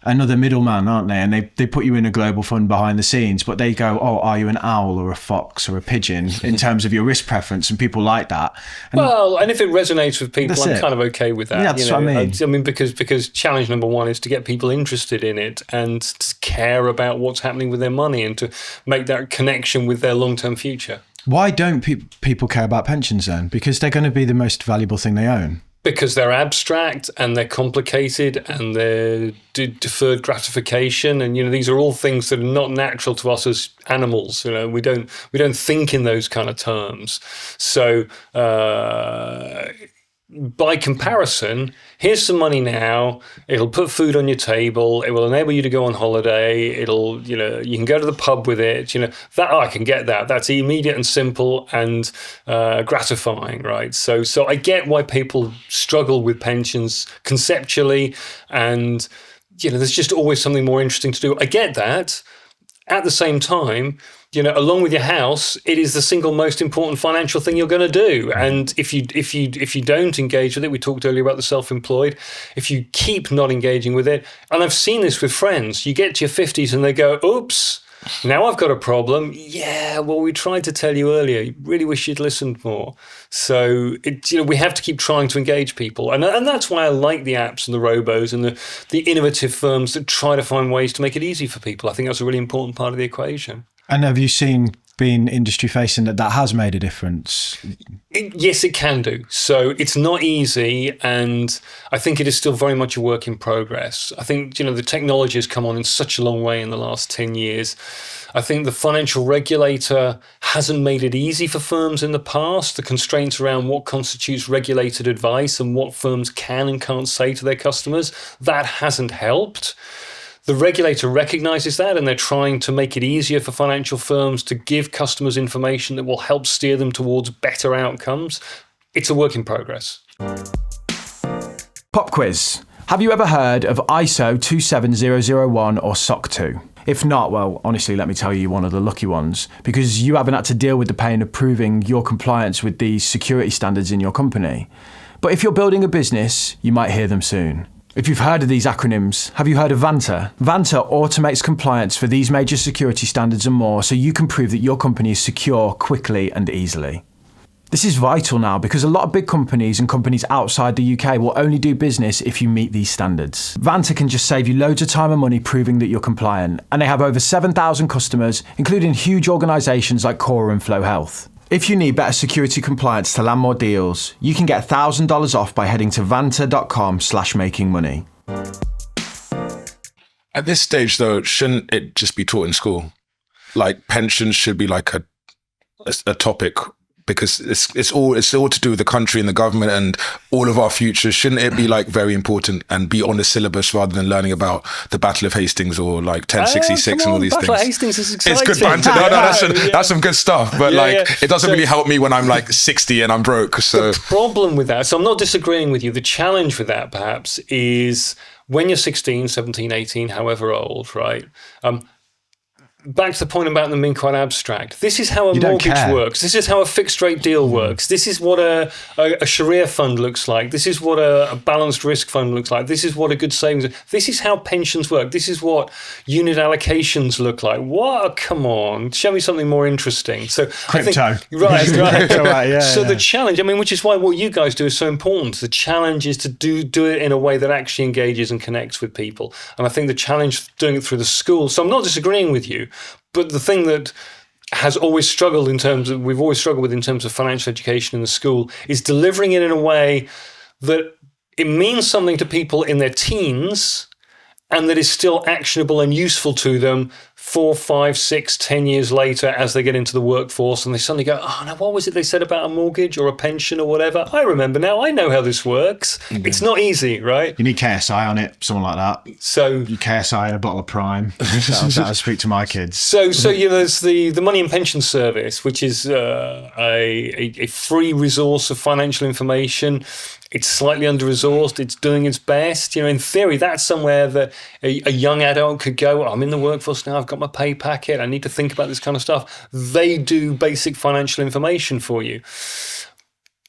another middleman, aren't they? And they put you in a global fund behind the scenes, but they go, "Oh, are you an owl or a fox or a pigeon?" in terms of your risk preference, and people like that. And if it resonates with people, I'm kind of okay with that. Yeah, that's what I mean. Because challenge number one is to get people interested in it and to care about what's happening with their money and to make that connection with their long-term future. Why don't people care about pensions then? Because they're going to be the most valuable thing they own. because they're abstract and they're complicated and they're deferred gratification, and these are all things that are not natural to us as animals. We don't think in those kind of terms. So by comparison, here's some money now. It'll put food on your table. It will enable you to go on holiday. It'll, you can go to the pub with it. I can get that. That's immediate and simple and gratifying, right? So I get why people struggle with pensions conceptually, and there's just always something more interesting to do. I get that. At the same time, along with your house, it is the single most important financial thing you're going to do. And if you don't engage with it, we talked earlier about the self-employed, if you keep not engaging with it, and I've seen this with friends, you get to your 50s and they go, oops, now I've got a problem. Yeah, well, we tried to tell you earlier. Really wish you'd listened more. So we have to keep trying to engage people, and that's why I like the apps and the robos and the innovative firms that try to find ways to make it easy for people. I think that's a really important part of the equation. And have you seen, being industry facing, that has made a difference? Yes, it can do. So it's not easy, and I think it is still very much a work in progress. I think, the technology has come on in such a long way in the last 10 years. I think the financial regulator hasn't made it easy for firms in the past. The constraints around what constitutes regulated advice and what firms can and can't say to their customers, that hasn't helped. The regulator recognizes that, and they're trying to make it easier for financial firms to give customers information that will help steer them towards better outcomes. It's a work in progress. Pop quiz. Have you ever heard of ISO 27001 or SOC 2? If not, well, honestly, let me tell you, you're one of the lucky ones, because you haven't had to deal with the pain of proving your compliance with these security standards in your company. But if you're building a business, you might hear them soon. If you've heard of these acronyms, have you heard of Vanta? Vanta automates compliance for these major security standards and more, so you can prove that your company is secure quickly and easily. This is vital now, because a lot of big companies and companies outside the UK will only do business if you meet these standards. Vanta can just save you loads of time and money proving that you're compliant, and they have over 7,000 customers, including huge organisations like Cora and Flow Health. If you need better security compliance to land more deals, you can get $1,000 off by heading to vanta.com/makingmoney. At this stage, though, shouldn't it just be taught in school? Like, pensions should be like a topic, because it's all to do with the country and the government and all of our futures. Shouldn't it be like very important and be on the syllabus rather than learning about the Battle of Hastings or like 1066 and all these Battle things? Of Hastings is exciting. It's good banter. No, that's some good stuff. But it doesn't really help me when I'm like 60 and I'm broke. So the problem with that, so I'm not disagreeing with you. The challenge with that perhaps is when you're 16, 17, 18, however old, right? Back to the point about them being quite abstract. This is how a mortgage works. This is how a fixed rate deal works. This is what a Sharia fund looks like. This is what a balanced risk fund looks like. This is what a good savings. This is how pensions work. This is what unit allocations look like. What? Come on, show me something more interesting. So crypto, right. So the challenge, which is why what you guys do is so important. The challenge is to do it in a way that actually engages and connects with people. And I think the challenge doing it through the school. So I'm not disagreeing with you. But the thing that we've always struggled with in terms of financial education in the school is delivering it in a way that it means something to people in their teens and that is still actionable and useful to them 4, 5, 6, 10 years later as they get into the workforce and they suddenly go, oh, now what was it they said about a mortgage or a pension or whatever? I remember now. I know how this works. Mm-hmm. It's not easy, right? You need KSI on it, something like that. So you KSI a bottle of Prime. That'll speak to my kids. So there's the Money and Pension Service, which is a free resource of financial information. It's slightly under-resourced. It's doing its best. In theory, that's somewhere that a young adult could go, I'm in the workforce now. I've got my pay packet. I need to think about this kind of stuff. They do basic financial information for you.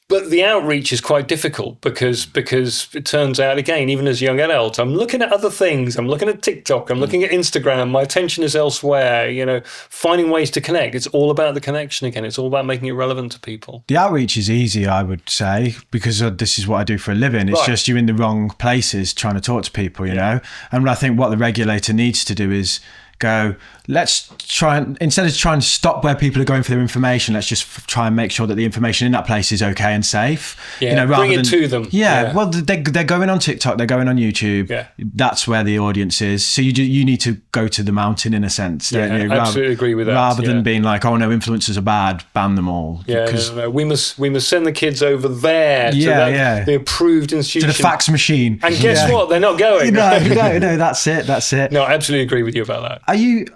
But the outreach is quite difficult because it turns out, again, even as a young adult, I'm looking at other things. I'm looking at TikTok. I'm looking at Instagram. My attention is elsewhere, finding ways to connect. It's all about the connection again. It's all about making it relevant to people. The outreach is easy, I would say, because this is what I do for a living. It's just you're in the wrong places trying to talk to people, you know? And I think what the regulator needs to do is go, let's try and, instead of trying to stop where people are going for their information, let's just try and make sure that the information in that place is okay and safe. Yeah, bring it to them. Yeah, well, they're going on TikTok, they're going on YouTube. Yeah. That's where the audience is. So you need to go to the mountain in a sense. Yeah, don't you? absolutely agree with that. Rather than being like, oh no, influencers are bad, ban them all. Yeah, no. We must send the kids over there to the approved institution. To the fax machine. And guess what? They're not going. No, that's it. No, I absolutely agree with you about that.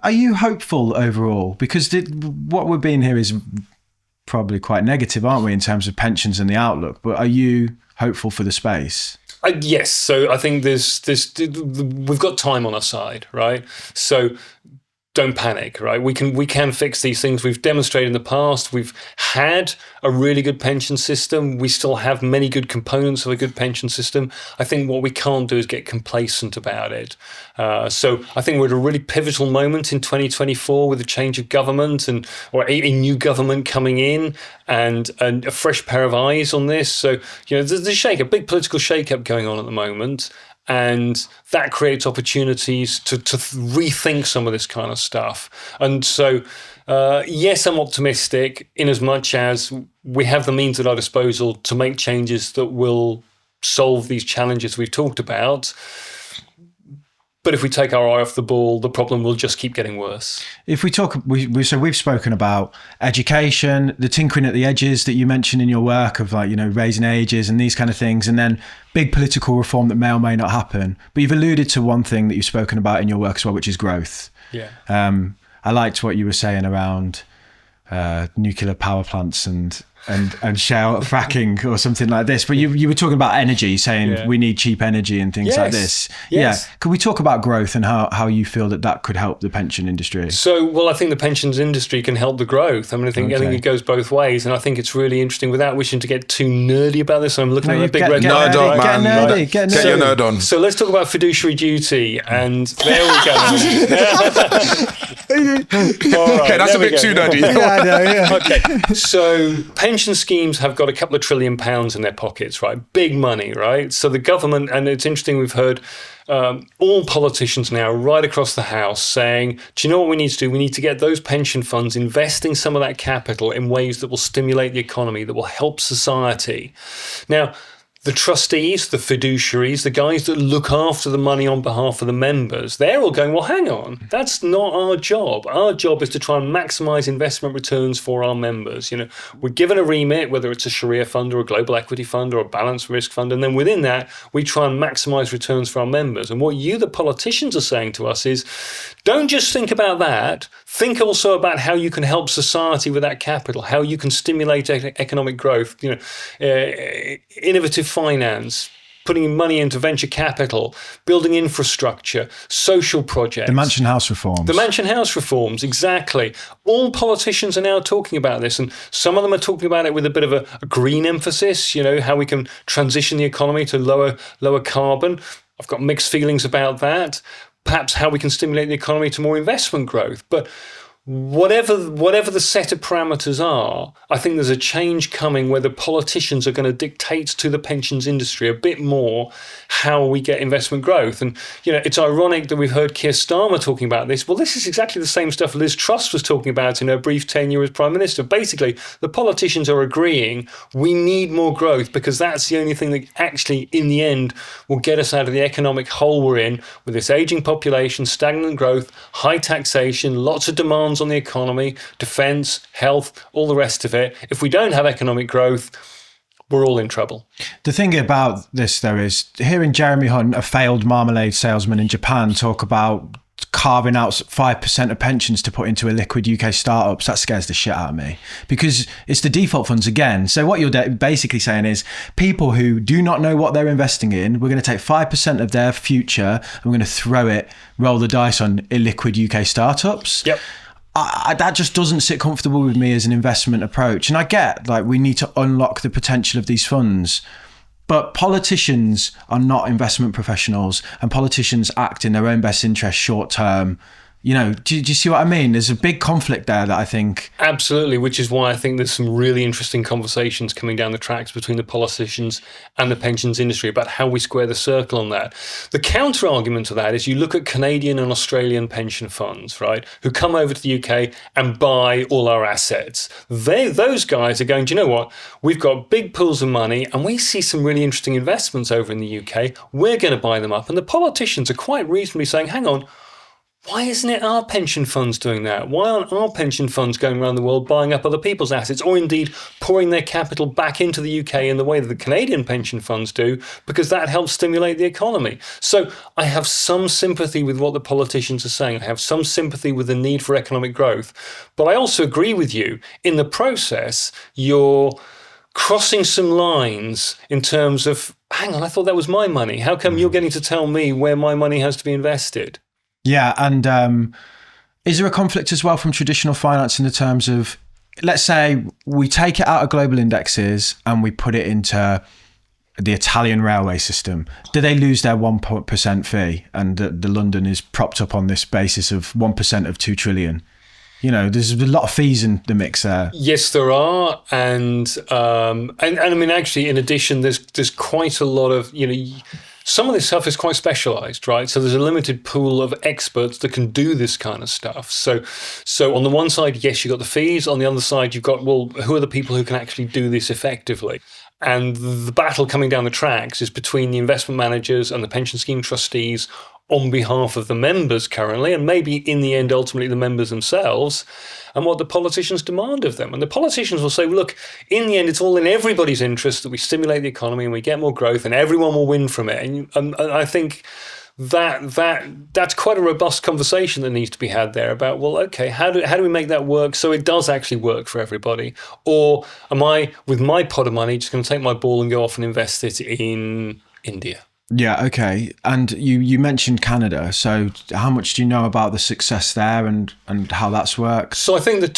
Are you hopeful overall? Because what we're being here is probably quite negative, aren't we, in terms of pensions and the outlook? But are you hopeful for the space? Yes. So I think we've got time on our side, right? So don't panic, right? We can fix these things. We've demonstrated in the past. We've had a really good pension system. We still have many good components of a good pension system. I think what we can't do is get complacent about it. So I think we're at a really pivotal moment in 2024 with a change of government or a new government coming in and a fresh pair of eyes on this. So, there's a big political shake-up going on at the moment. And that creates opportunities to rethink some of this kind of stuff. And so, yes, I'm optimistic in as much as we have the means at our disposal to make changes that will solve these challenges we've talked about. But if we take our eye off the ball, the problem will just keep getting worse. If we talk, so we've spoken about education, the tinkering at the edges that you mentioned in your work of raising ages and these kind of things, and then big political reform that may or may not happen. But you've alluded to one thing that you've spoken about in your work as well, which is growth. Yeah. I liked what you were saying around nuclear power plants and shale fracking or something like this. But you were talking about energy, saying we need cheap energy and things like this. Yes. Yeah. Could we talk about growth and how you feel that could help the pension industry? So, well, I think the pensions industry can help the growth. I mean, I think it goes both ways. And I think it's really interesting without wishing to get too nerdy about this. I'm looking at the big red nerd on, man. Get your nerd on. So let's talk about fiduciary duty. And there we go. Okay, that's a bit too nerdy. Okay, so pension schemes have got a couple of £1 trillion in their pockets, right? Big money, right? So the government, and it's interesting, we've heard all politicians now right across the House saying, do you know what we need to do? We need to get those pension funds investing some of that capital in ways that will stimulate the economy, that will help society. Now, the trustees, the fiduciaries, the guys that look after the money on behalf of the members, they're all going, well, hang on, that's not our job. Our job is to try and maximise investment returns for our members. We're given a remit, whether it's a Sharia fund or a global equity fund or a balanced risk fund, and then within that, we try and maximise returns for our members. And what you, the politicians, are saying to us is, don't just think about that. Think also about how you can help society with that capital, how you can stimulate economic growth, innovative finance, putting money into venture capital, building infrastructure, social projects. The Mansion House reforms. Exactly. All politicians are now talking about this, and some of them are talking about it with a bit of a green emphasis, how we can transition the economy to lower carbon. I've got mixed feelings about that. Perhaps how we can stimulate the economy to more investment growth. But whatever the set of parameters are, I think there's a change coming where the politicians are going to dictate to the pensions industry a bit more how we get investment growth. And, it's ironic that we've heard Keir Starmer talking about this. Well, this is exactly the same stuff Liz Truss was talking about in her brief tenure as Prime Minister. Basically, the politicians are agreeing we need more growth because that's the only thing that actually, in the end, will get us out of the economic hole we're in with this ageing population, stagnant growth, high taxation, lots of demands on the economy, defence, health, all the rest of it. If we don't have economic growth, we're all in trouble. The thing about this, though, is hearing Jeremy Hunt, a failed marmalade salesman in Japan, talk about carving out 5% of pensions to put into illiquid UK startups, that scares the shit out of me because it's the default funds again. So what you're basically saying is people who do not know what they're investing in, we're going to take 5% of their future and we're going to roll the dice on illiquid UK startups. Yep. That just doesn't sit comfortable with me as an investment approach. And I get we need to unlock the potential of these funds, but politicians are not investment professionals and politicians act in their own best interest short term. Do you see what I mean? There's a big conflict there that I think... Absolutely, which is why I think there's some really interesting conversations coming down the tracks between the politicians and the pensions industry about how we square the circle on that. The counter argument to that is you look at Canadian and Australian pension funds, right, who come over to the UK and buy all our assets. Those guys are going, do you know what? We've got big pools of money and we see some really interesting investments over in the UK. We're going to buy them up. And the politicians are quite reasonably saying, hang on, why isn't it our pension funds doing that? Why aren't our pension funds going around the world buying up other people's assets, or indeed pouring their capital back into the UK in the way that the Canadian pension funds do, because that helps stimulate the economy? So I have some sympathy with what the politicians are saying. I have some sympathy with the need for economic growth. But I also agree with you. In the process, you're crossing some lines in terms of, hang on, I thought that was my money. How come you're getting to tell me where my money has to be invested? Yeah, and is there a conflict as well from traditional finance in the terms of, let's say we take it out of global indexes and we put it into the Italian railway system? Do they lose their 1% fee? And the London is propped up on this basis of 1% of 2 trillion. There's a lot of fees in the mix there. Yes, there are, and I mean, actually, in addition, there's quite a lot of some of this stuff is quite specialized, right? So there's a limited pool of experts that can do this kind of stuff. So on the one side, yes, you've got the fees. On the other side, you've got, well, who are the people who can actually do this effectively? And the battle coming down the tracks is between the investment managers and the pension scheme trustees on behalf of the members currently, and maybe in the end, ultimately the members themselves, and what the politicians demand of them. And the politicians will say, well, look, in the end, it's all in everybody's interest that we stimulate the economy and we get more growth and everyone will win from it. And I think that's quite a robust conversation that needs to be had there about, well, okay, how do we make that work so it does actually work for everybody? Or am I, with my pot of money, just going to take my ball and go off and invest it in India? Yeah, okay. And you mentioned Canada. So how much do you know about the success there and how that's worked? So I think the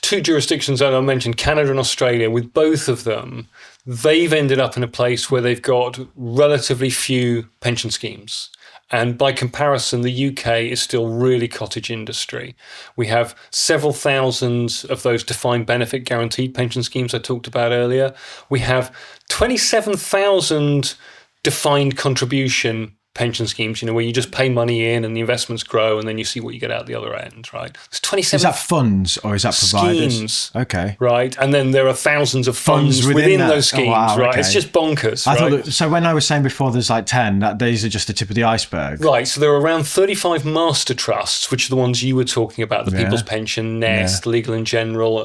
two jurisdictions that I mentioned, Canada and Australia, with both of them, they've ended up in a place where they've got relatively few pension schemes. And by comparison, the UK is still really cottage industry. We have several thousands of those defined benefit guaranteed pension schemes I talked about earlier. We have 27,000 defined contribution pension schemes, where you just pay money in and the investments grow and then you see what you get out the other end, right? There's 27. Is that funds or is that providers? Schemes. Okay. Right. And then there are thousands of funds within those schemes, right? Okay. It's just bonkers. I thought so when I was saying before there's like 10, these are just the tip of the iceberg. Right. So there are around 35 master trusts, which are the ones you were talking about, the People's Pension, Nest, Legal and General,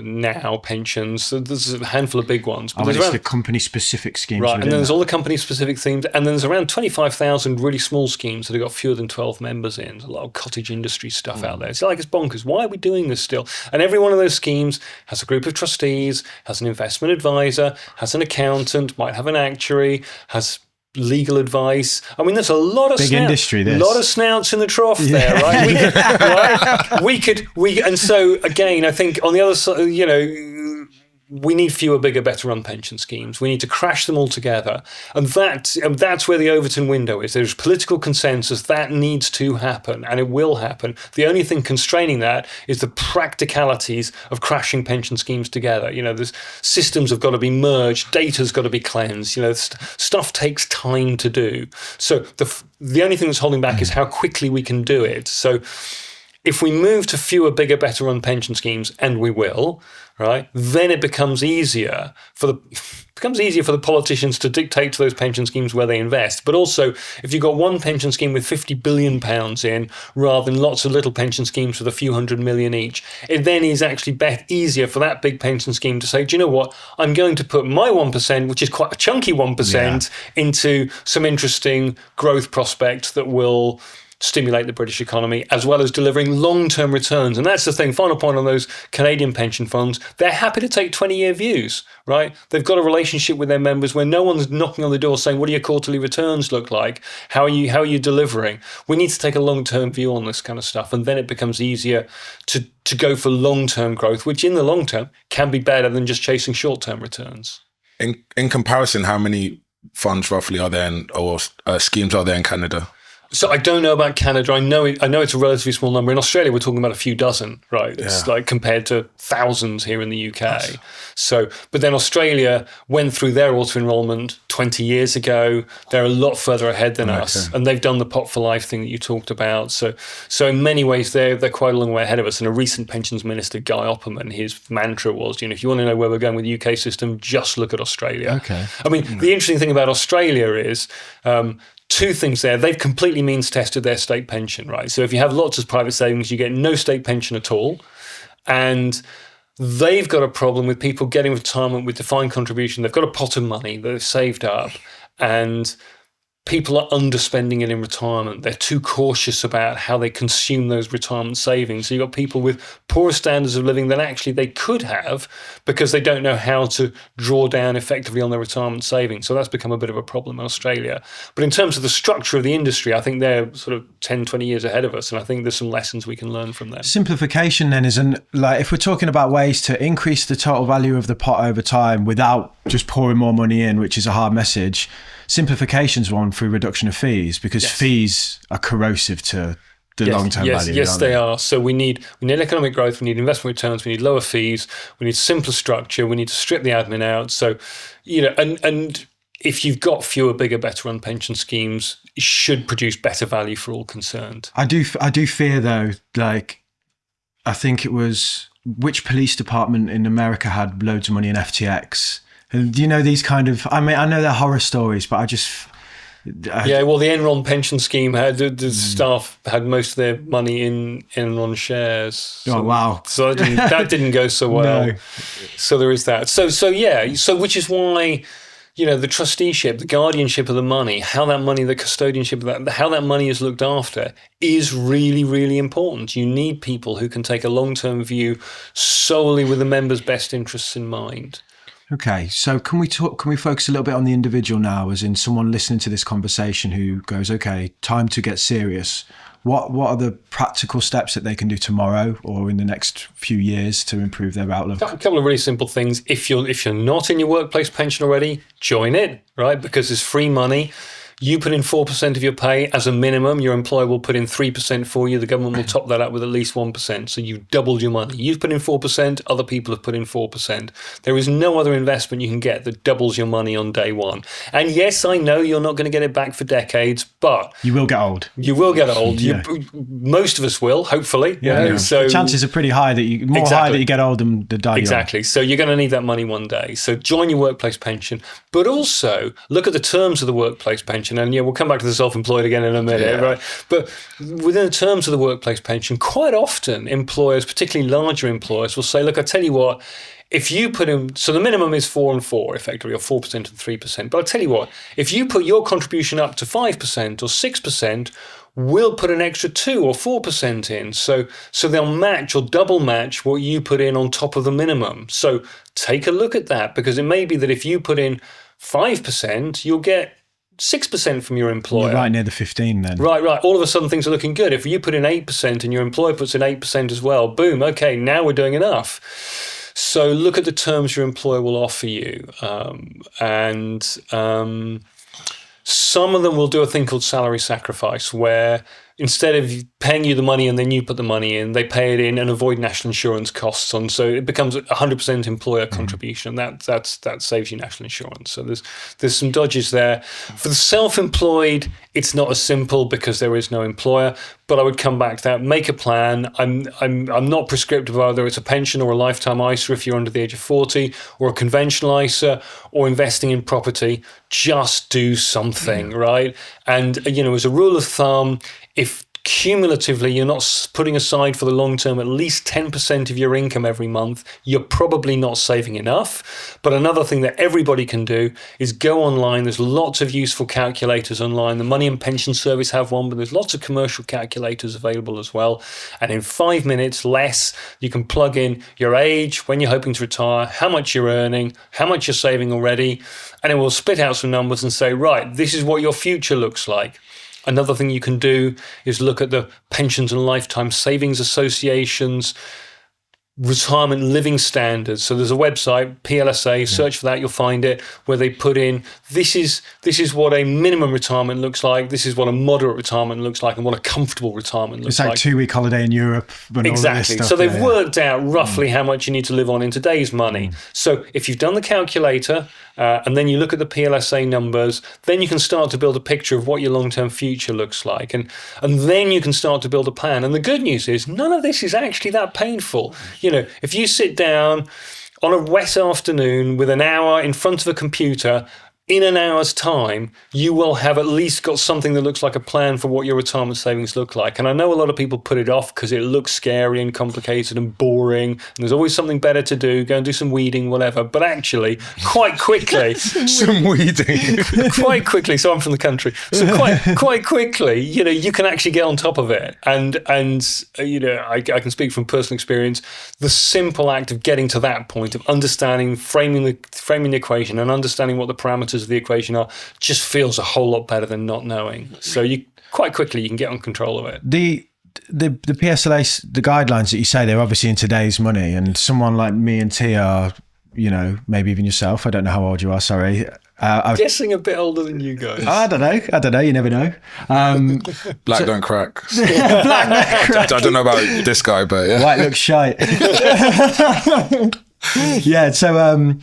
Now Pensions. So there's a handful of big ones. But it's the company-specific schemes. Right. And then there's all the company-specific themes. And then there's around 25,000 really small schemes that have got fewer than 12 members in. There's a lot of cottage industry stuff out there. It's bonkers. Why are we doing this still? And every one of those schemes has a group of trustees, has an investment advisor, has an accountant, might have an actuary, has legal advice. I mean, there's a lot of big industry. A lot of snouts in the trough there, right? And so again, I think on the other side, we need fewer, bigger, better run pension schemes. We need to crash them all together. And that's where the Overton window is. There's political consensus that needs to happen, and it will happen. The only thing constraining that is the practicalities of crashing pension schemes together. The systems have got to be merged, data's got to be cleansed. Stuff takes time to do. So the only thing that's holding back is how quickly we can do it. So if we move to fewer, bigger, better run pension schemes, and we will, right, then it becomes easier for the politicians to dictate to those pension schemes where they invest. But also, if you've got one pension scheme with £50 billion in, rather than lots of little pension schemes with a few hundred million each, it then is actually easier for that big pension scheme to say, do you know what, I'm going to put my 1%, which is quite a chunky 1%, into some interesting growth prospects that will stimulate the British economy, as well as delivering long-term returns. And that's the thing, final point on those Canadian pension funds, they're happy to take 20-year views, right? They've got a relationship with their members where no one's knocking on the door saying, what do your quarterly returns look like? How are you delivering? We need to take a long-term view on this kind of stuff, and then it becomes easier to go for long-term growth, which in the long term can be better than just chasing short-term returns. In comparison, how many funds roughly are there or schemes are there in Canada? So I don't know about Canada. I know it's a relatively small number. In Australia, we're talking about a few dozen, right? It's like compared to thousands here in the UK. So, but then Australia went through their auto-enrollment 20 years ago. They're a lot further ahead than us. And they've done the Pot for Life thing that you talked about. So in many ways, they're quite a long way ahead of us. And a recent pensions minister, Guy Opperman, his mantra was, if you want to know where we're going with the UK system, just look at Australia. Okay. I mean, the interesting thing about Australia is two things there. They've completely means tested their state pension, right? So if you have lots of private savings, you get no state pension at all. And they've got a problem with people getting retirement with defined contribution. They've got a pot of money that they've saved up, and people are underspending it in retirement. They're too cautious about how they consume those retirement savings. So you've got people with poorer standards of living than actually they could have, because they don't know how to draw down effectively on their retirement savings. So that's become a bit of a problem in Australia. But in terms of the structure of the industry, I think they're sort of 10, 20 years ahead of us. And I think there's some lessons we can learn from them. Simplification then isn't, like, if we're talking about ways to increase the total value of the pot over time without just pouring more money in, which is a hard message, simplification's one through reduction of fees, because fees are corrosive to the long-term value. Yes, they are. So we need economic growth, we need investment returns, we need lower fees, we need simpler structure, we need to strip the admin out. So, and if you've got fewer, bigger, better run pension schemes, it should produce better value for all concerned. I do fear though, like, I think it was, which police department in America had loads of money in FTX? Do you know these kind of, I mean, I know they're horror stories, but well, the Enron pension scheme had the staff had most of their money in Enron shares. So, oh wow! So that didn't go so well. No. So there is that. So which is why, the trusteeship, the guardianship of the money, how that money, the custodianship of that, how that money is looked after is really, really important. You need people who can take a long-term view solely with the members' best interests in mind. Okay, so can we focus a little bit on the individual now, as in someone listening to this conversation who goes, okay, time to get serious. What are the practical steps that they can do tomorrow or in the next few years to improve their outlook? A couple of really simple things. If you're not in your workplace pension already, join it, right? Because it's free money. You put in 4% of your pay as a minimum. Your employer will put in 3% for you. The government will top that up with at least 1%. So you've doubled your money. You've put in 4%. Other people have put in 4%. There is no other investment you can get that doubles your money on day one. And yes, I know you're not going to get it back for decades, but you will get old. You will get old. Yeah. Most of us will, hopefully. Yeah. So the chances are pretty high that you get old than the die. Exactly. So you're going to need that money one day. So join your workplace pension, but also look at the terms of the workplace pension. And we'll come back to the self-employed again in a minute, right? But within the terms of the workplace pension, quite often employers, particularly larger employers, will say, look, I tell you what, if you put in, so the minimum is 4 and 4 effectively, or 4% and 3%. But I'll tell you what, if you put your contribution up to 5% or 6%, we'll put an extra 2 or 4% in. So they'll match or double match what you put in on top of the minimum. So take a look at that, because it may be that if you put in 5%, you'll get 6% from your employer. You're right near the 15 then. Right. All of a sudden things are looking good. If you put in 8% and your employer puts in 8% as well, boom, okay, now we're doing enough. So look at the terms your employer will offer you. And some of them will do a thing called salary sacrifice, where instead of paying you the money and then you put the money in, they pay it in and avoid national insurance costs on. So it becomes 100% employer contribution. That saves you national insurance. So there's some dodges there. For the self-employed, it's not as simple because there is no employer. But I would come back to that. Make a plan. I'm not prescriptive of whether it's a pension or a lifetime ISA if you're under the age of 40, or a conventional ISA, or investing in property. Just do something, right? And as a rule of thumb, if cumulatively you're not putting aside for the long term at least 10% of your income every month, you're probably not saving enough. But another thing that everybody can do is go online. There's lots of useful calculators online. The Money and Pension Service have one, but there's lots of commercial calculators available as well. And in 5 minutes less, you can plug in your age, when you're hoping to retire, how much you're earning, how much you're saving already, and it will spit out some numbers and say, right, this is what your future looks like. Another thing you can do is look at the pensions and lifetime savings associations. retirement living standards. So there's a website, PLSA, search for that, you'll find it, where they put in, this is what a minimum retirement looks like, this is what a moderate retirement looks like, and what a comfortable retirement looks like. It's like 2-week holiday in Europe. And exactly. All this stuff. So they've worked out roughly how much you need to live on in today's money. So if you've done the calculator, and then you look at the PLSA numbers, then you can start to build a picture of what your long-term future looks like. And then you can start to build a plan. And the good news is none of this is actually that painful. You know, if you sit down on a wet afternoon with an hour in front of a computer, in an hour's time, you will have at least got something that looks like a plan for what your retirement savings look like. And I know a lot of people put it off because it looks scary and complicated and boring, and there's always something better to do, go and do some weeding, whatever. But actually, quite quickly... some weeding. Quite quickly, so I'm from the country. So quite quickly, you know, you can actually get on top of it. And you know, I can speak from personal experience, the simple act of getting to that point, of understanding, framing the equation and understanding what the parameters of the equation are, just feels a whole lot better than not knowing. So you quite quickly you can get on control of it. The PSLA, the guidelines that you say, they're obviously in today's money, and someone like me and T are, you know, maybe even yourself, I don't know how old you are, sorry. I'm guessing a bit older than you guys. I don't know, you never know. Black don't crack. Black don't crack. I don't know about this guy, but yeah. White looks shite. Yeah, so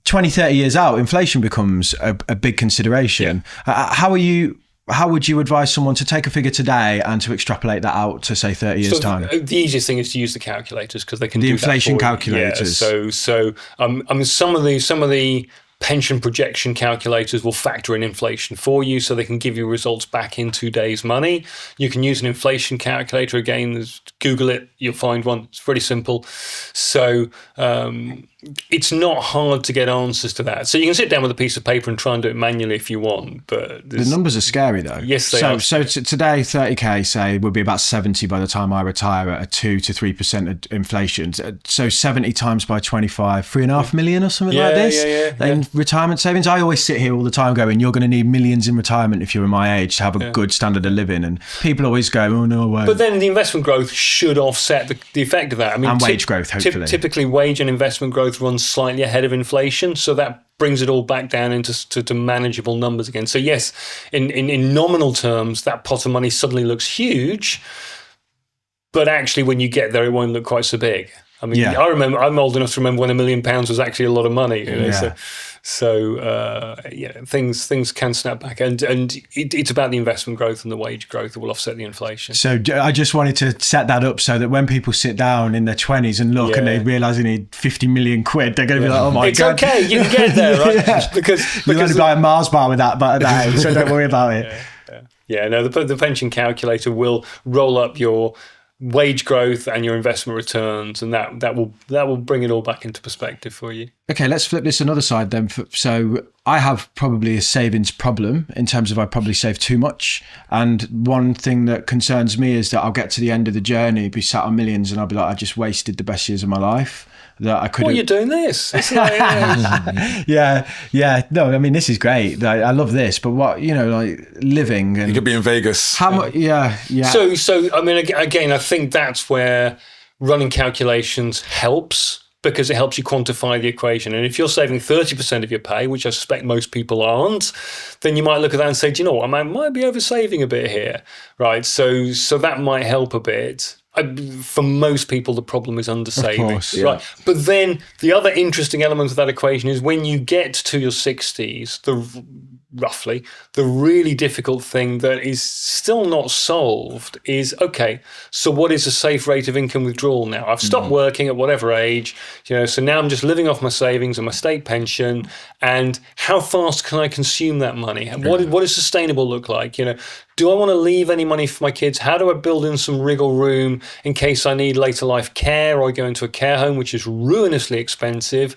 20, 30 years out, inflation becomes a big consideration. Yeah. How would you advise someone to take a figure today and to extrapolate that out to, say, 30 years' time? The easiest thing is to use the calculators, because they can do the inflation calculators. Yeah, so I mean, some of the pension projection calculators will factor in inflation for you, so they can give you results back in today's money. You can use an inflation calculator. Again, Google it, you'll find one. It's pretty simple. So it's not hard to get answers to that. So you can sit down with a piece of paper and try and do it manually if you want. But the numbers are scary, though. Yes, they are. So today, 30k, say, would be about 70 by the time I retire at a 2 to 3% inflation. So 70 times by 25, 3.5 million or something like this. Then retirement savings. I always sit here all the time going, you're going to need millions in retirement if you're in my age to have a good standard of living. And people always go, oh, no way. But then the investment growth should offset the effect of that. I mean, and wage growth, hopefully. Typically, wage and investment growth runs slightly ahead of inflation, so that brings it all back down into manageable numbers again. So yes, in nominal terms, that pot of money suddenly looks huge, but actually when you get there, it won't look quite so big. I mean, I remember, I'm old enough to remember when £1 million was actually a lot of money. You know? So things can snap back, and it's about the investment growth and the wage growth that will offset the inflation. So I just wanted to set that up so that when people sit down in their 20s and look and they realise they need 50 million quid, they're going to be like, oh my God. It's okay, you can get there, right? because you're going to buy a Mars bar with that, so don't worry about it. No, the pension calculator will roll up your wage growth and your investment returns, and that will bring it all back into perspective for you. Okay, let's flip this another side then. So I have probably a savings problem in terms of I probably save too much. And one thing that concerns me is that I'll get to the end of the journey, be sat on millions, and I'll be like, I just wasted the best years of my life. That I could. Well, you're doing this. It's like, yeah. No, I mean, this is great. I love this, but what, like living and you could be in Vegas. How much? Yeah. So I mean, again, I think that's where running calculations helps, because it helps you quantify the equation. And if you're saving 30% of your pay, which I suspect most people aren't, then you might look at that and say, do you know what, I might be over saving a bit here, right? So that might help a bit. For most people, the problem is undersaving, course, right? But then the other interesting element of that equation is when you get to your 60s, the really difficult thing that is still not solved is, okay, so what is a safe rate of income withdrawal now? I've stopped working at whatever age, so now I'm just living off my savings and my state pension, and how fast can I consume that money? What does sustainable look like? Do I want to leave any money for my kids? How do I build in some wriggle room in case I need later life care, or I go into a care home, which is ruinously expensive?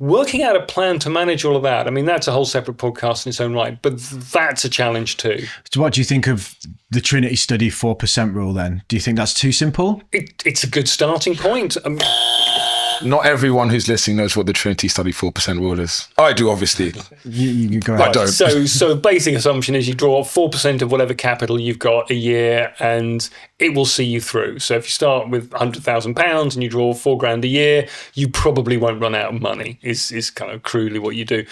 Working out a plan to manage all of that, I mean, that's a whole separate podcast in its own right, but that's a challenge too. So what do you think of the Trinity study 4% rule then? Do you think that's too simple? It's a good starting point. Not everyone who's listening knows what the Trinity Study 4% rule is. I do, obviously. You go ahead. I don't. So basic assumption is you draw 4% of whatever capital you've got a year, and it will see you through. So if you start with £100,000 and you draw £4,000 a year, you probably won't run out of money. Is kind of crudely what you do.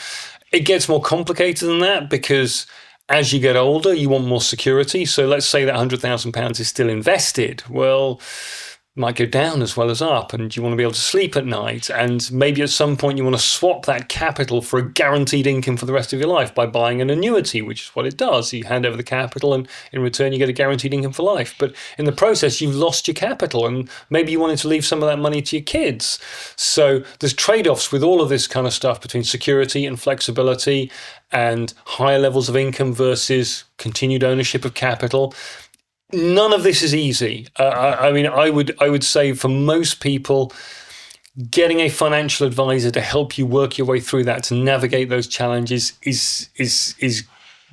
It gets more complicated than that because as you get older, you want more security. So let's say that £100,000 is still invested. Well, might go down as well as up, and you want to be able to sleep at night, and maybe at some point you want to swap that capital for a guaranteed income for the rest of your life by buying an annuity, which is what it does. You hand over the capital and in return you get a guaranteed income for life, but in the process you've lost your capital, and maybe you wanted to leave some of that money to your kids. So there's trade-offs with all of this kind of stuff between security and flexibility and higher levels of income versus continued ownership of capital. None of this is easy. I would say for most people, getting a financial advisor to help you work your way through that, to navigate those challenges, is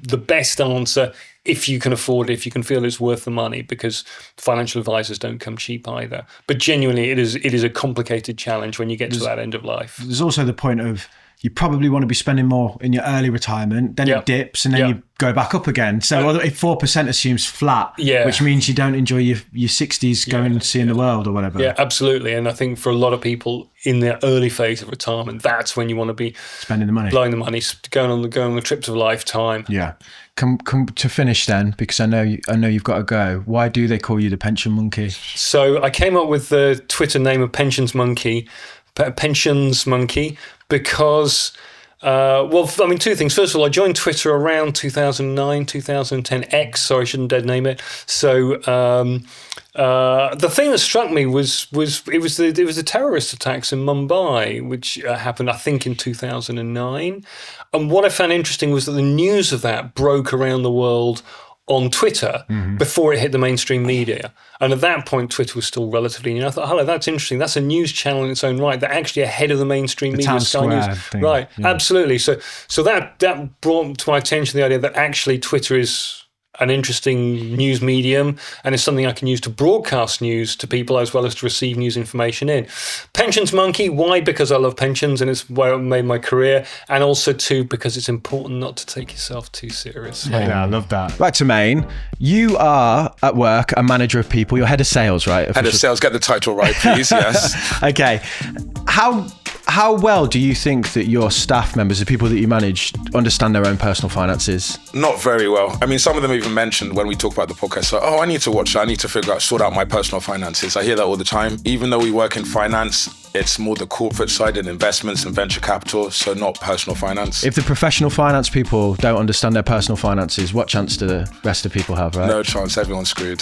the best answer if you can afford it, if you can feel it's worth the money, because financial advisors don't come cheap either. But genuinely, it is a complicated challenge when you get to that end of life. There's also the point of you probably want to be spending more in your early retirement, then it dips, and then you go back up again. So if 4% assumes flat, which means you don't enjoy your 60s going and seeing the world or whatever. Yeah, absolutely. And I think for a lot of people in their early phase of retirement, that's when you want to be spending the money, blowing the money, going on the trips of a lifetime. Yeah. Come to finish then, because I know you've got to go. Why do they call you the pension monkey? So I came up with the Twitter name of Pensions Monkey, because, two things. First of all, I joined Twitter around 2009, 2010, X, sorry, I shouldn't dead name it. So the thing that struck me was the terrorist attacks in Mumbai, which happened, I think, in 2009. And what I found interesting was that the news of that broke around the world on Twitter before it hit the mainstream media. And at that point, Twitter was still relatively new. I thought, hello, that's interesting. That's a news channel in its own right. They're actually ahead of the mainstream media. Sky News thing. Right, absolutely. So that brought to my attention the idea that actually Twitter is an interesting news medium, and it's something I can use to broadcast news to people as well as to receive news information in. Pensions Monkey, why? Because I love pensions and it's where I made my career, and also too because it's important not to take yourself too seriously. Yeah, I love that. Right, Tremaine, you are at work a manager of people. You're head of sales, right? Head of sales, get the title right, please. Yes. Okay. How well do you think that your staff members, the people that you manage, understand their own personal finances? Not very well. I mean, some of them even mentioned when we talk about the podcast, so, I need to watch that. I need to sort out my personal finances. I hear that all the time. Even though we work in finance, it's more the corporate side and investments and venture capital, so not personal finance. If the professional finance people don't understand their personal finances, what chance do the rest of people have, right? No chance, everyone's screwed.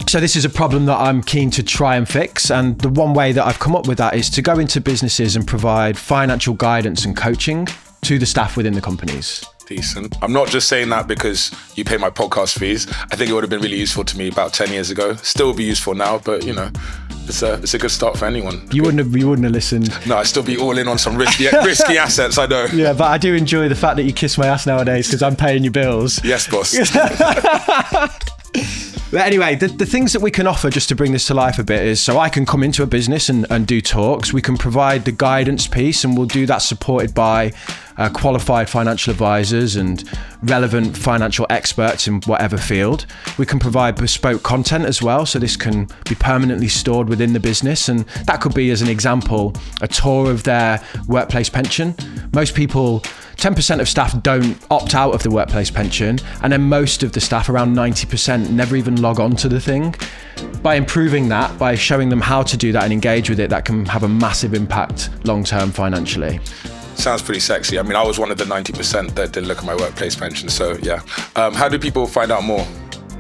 So this is a problem that I'm keen to try and fix, and the one way that I've come up with that is to go into businesses and provide financial guidance and coaching to the staff within the companies. Decent. I'm not just saying that because you pay my podcast fees. I think it would have been really useful to me about 10 years ago. Still would be useful now, but it's a good start for anyone. You wouldn't have listened. No, I'd still be all in on some risky assets, I know. Yeah, but I do enjoy the fact that you kiss my ass nowadays because I'm paying your bills. Yes, boss. But anyway, the things that we can offer, just to bring this to life a bit, is so I can come into a business and do talks. We can provide the guidance piece, and we'll do that supported by qualified financial advisors and relevant financial experts in whatever field. We can provide bespoke content as well, so this can be permanently stored within the business, and that could be, as an example, a tour of their workplace pension. Most people, 10% of staff don't opt out of the workplace pension, and then most of the staff, around 90%, never even log on to the thing. By improving that, by showing them how to do that and engage with it, that can have a massive impact long-term financially. Sounds pretty sexy. I mean, I was one of the 90% that didn't look at my workplace pension, so yeah. How do people find out more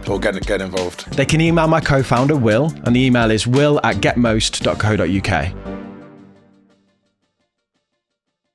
or get involved? They can email my co-founder, Will, and the email is will@getmost.co.uk.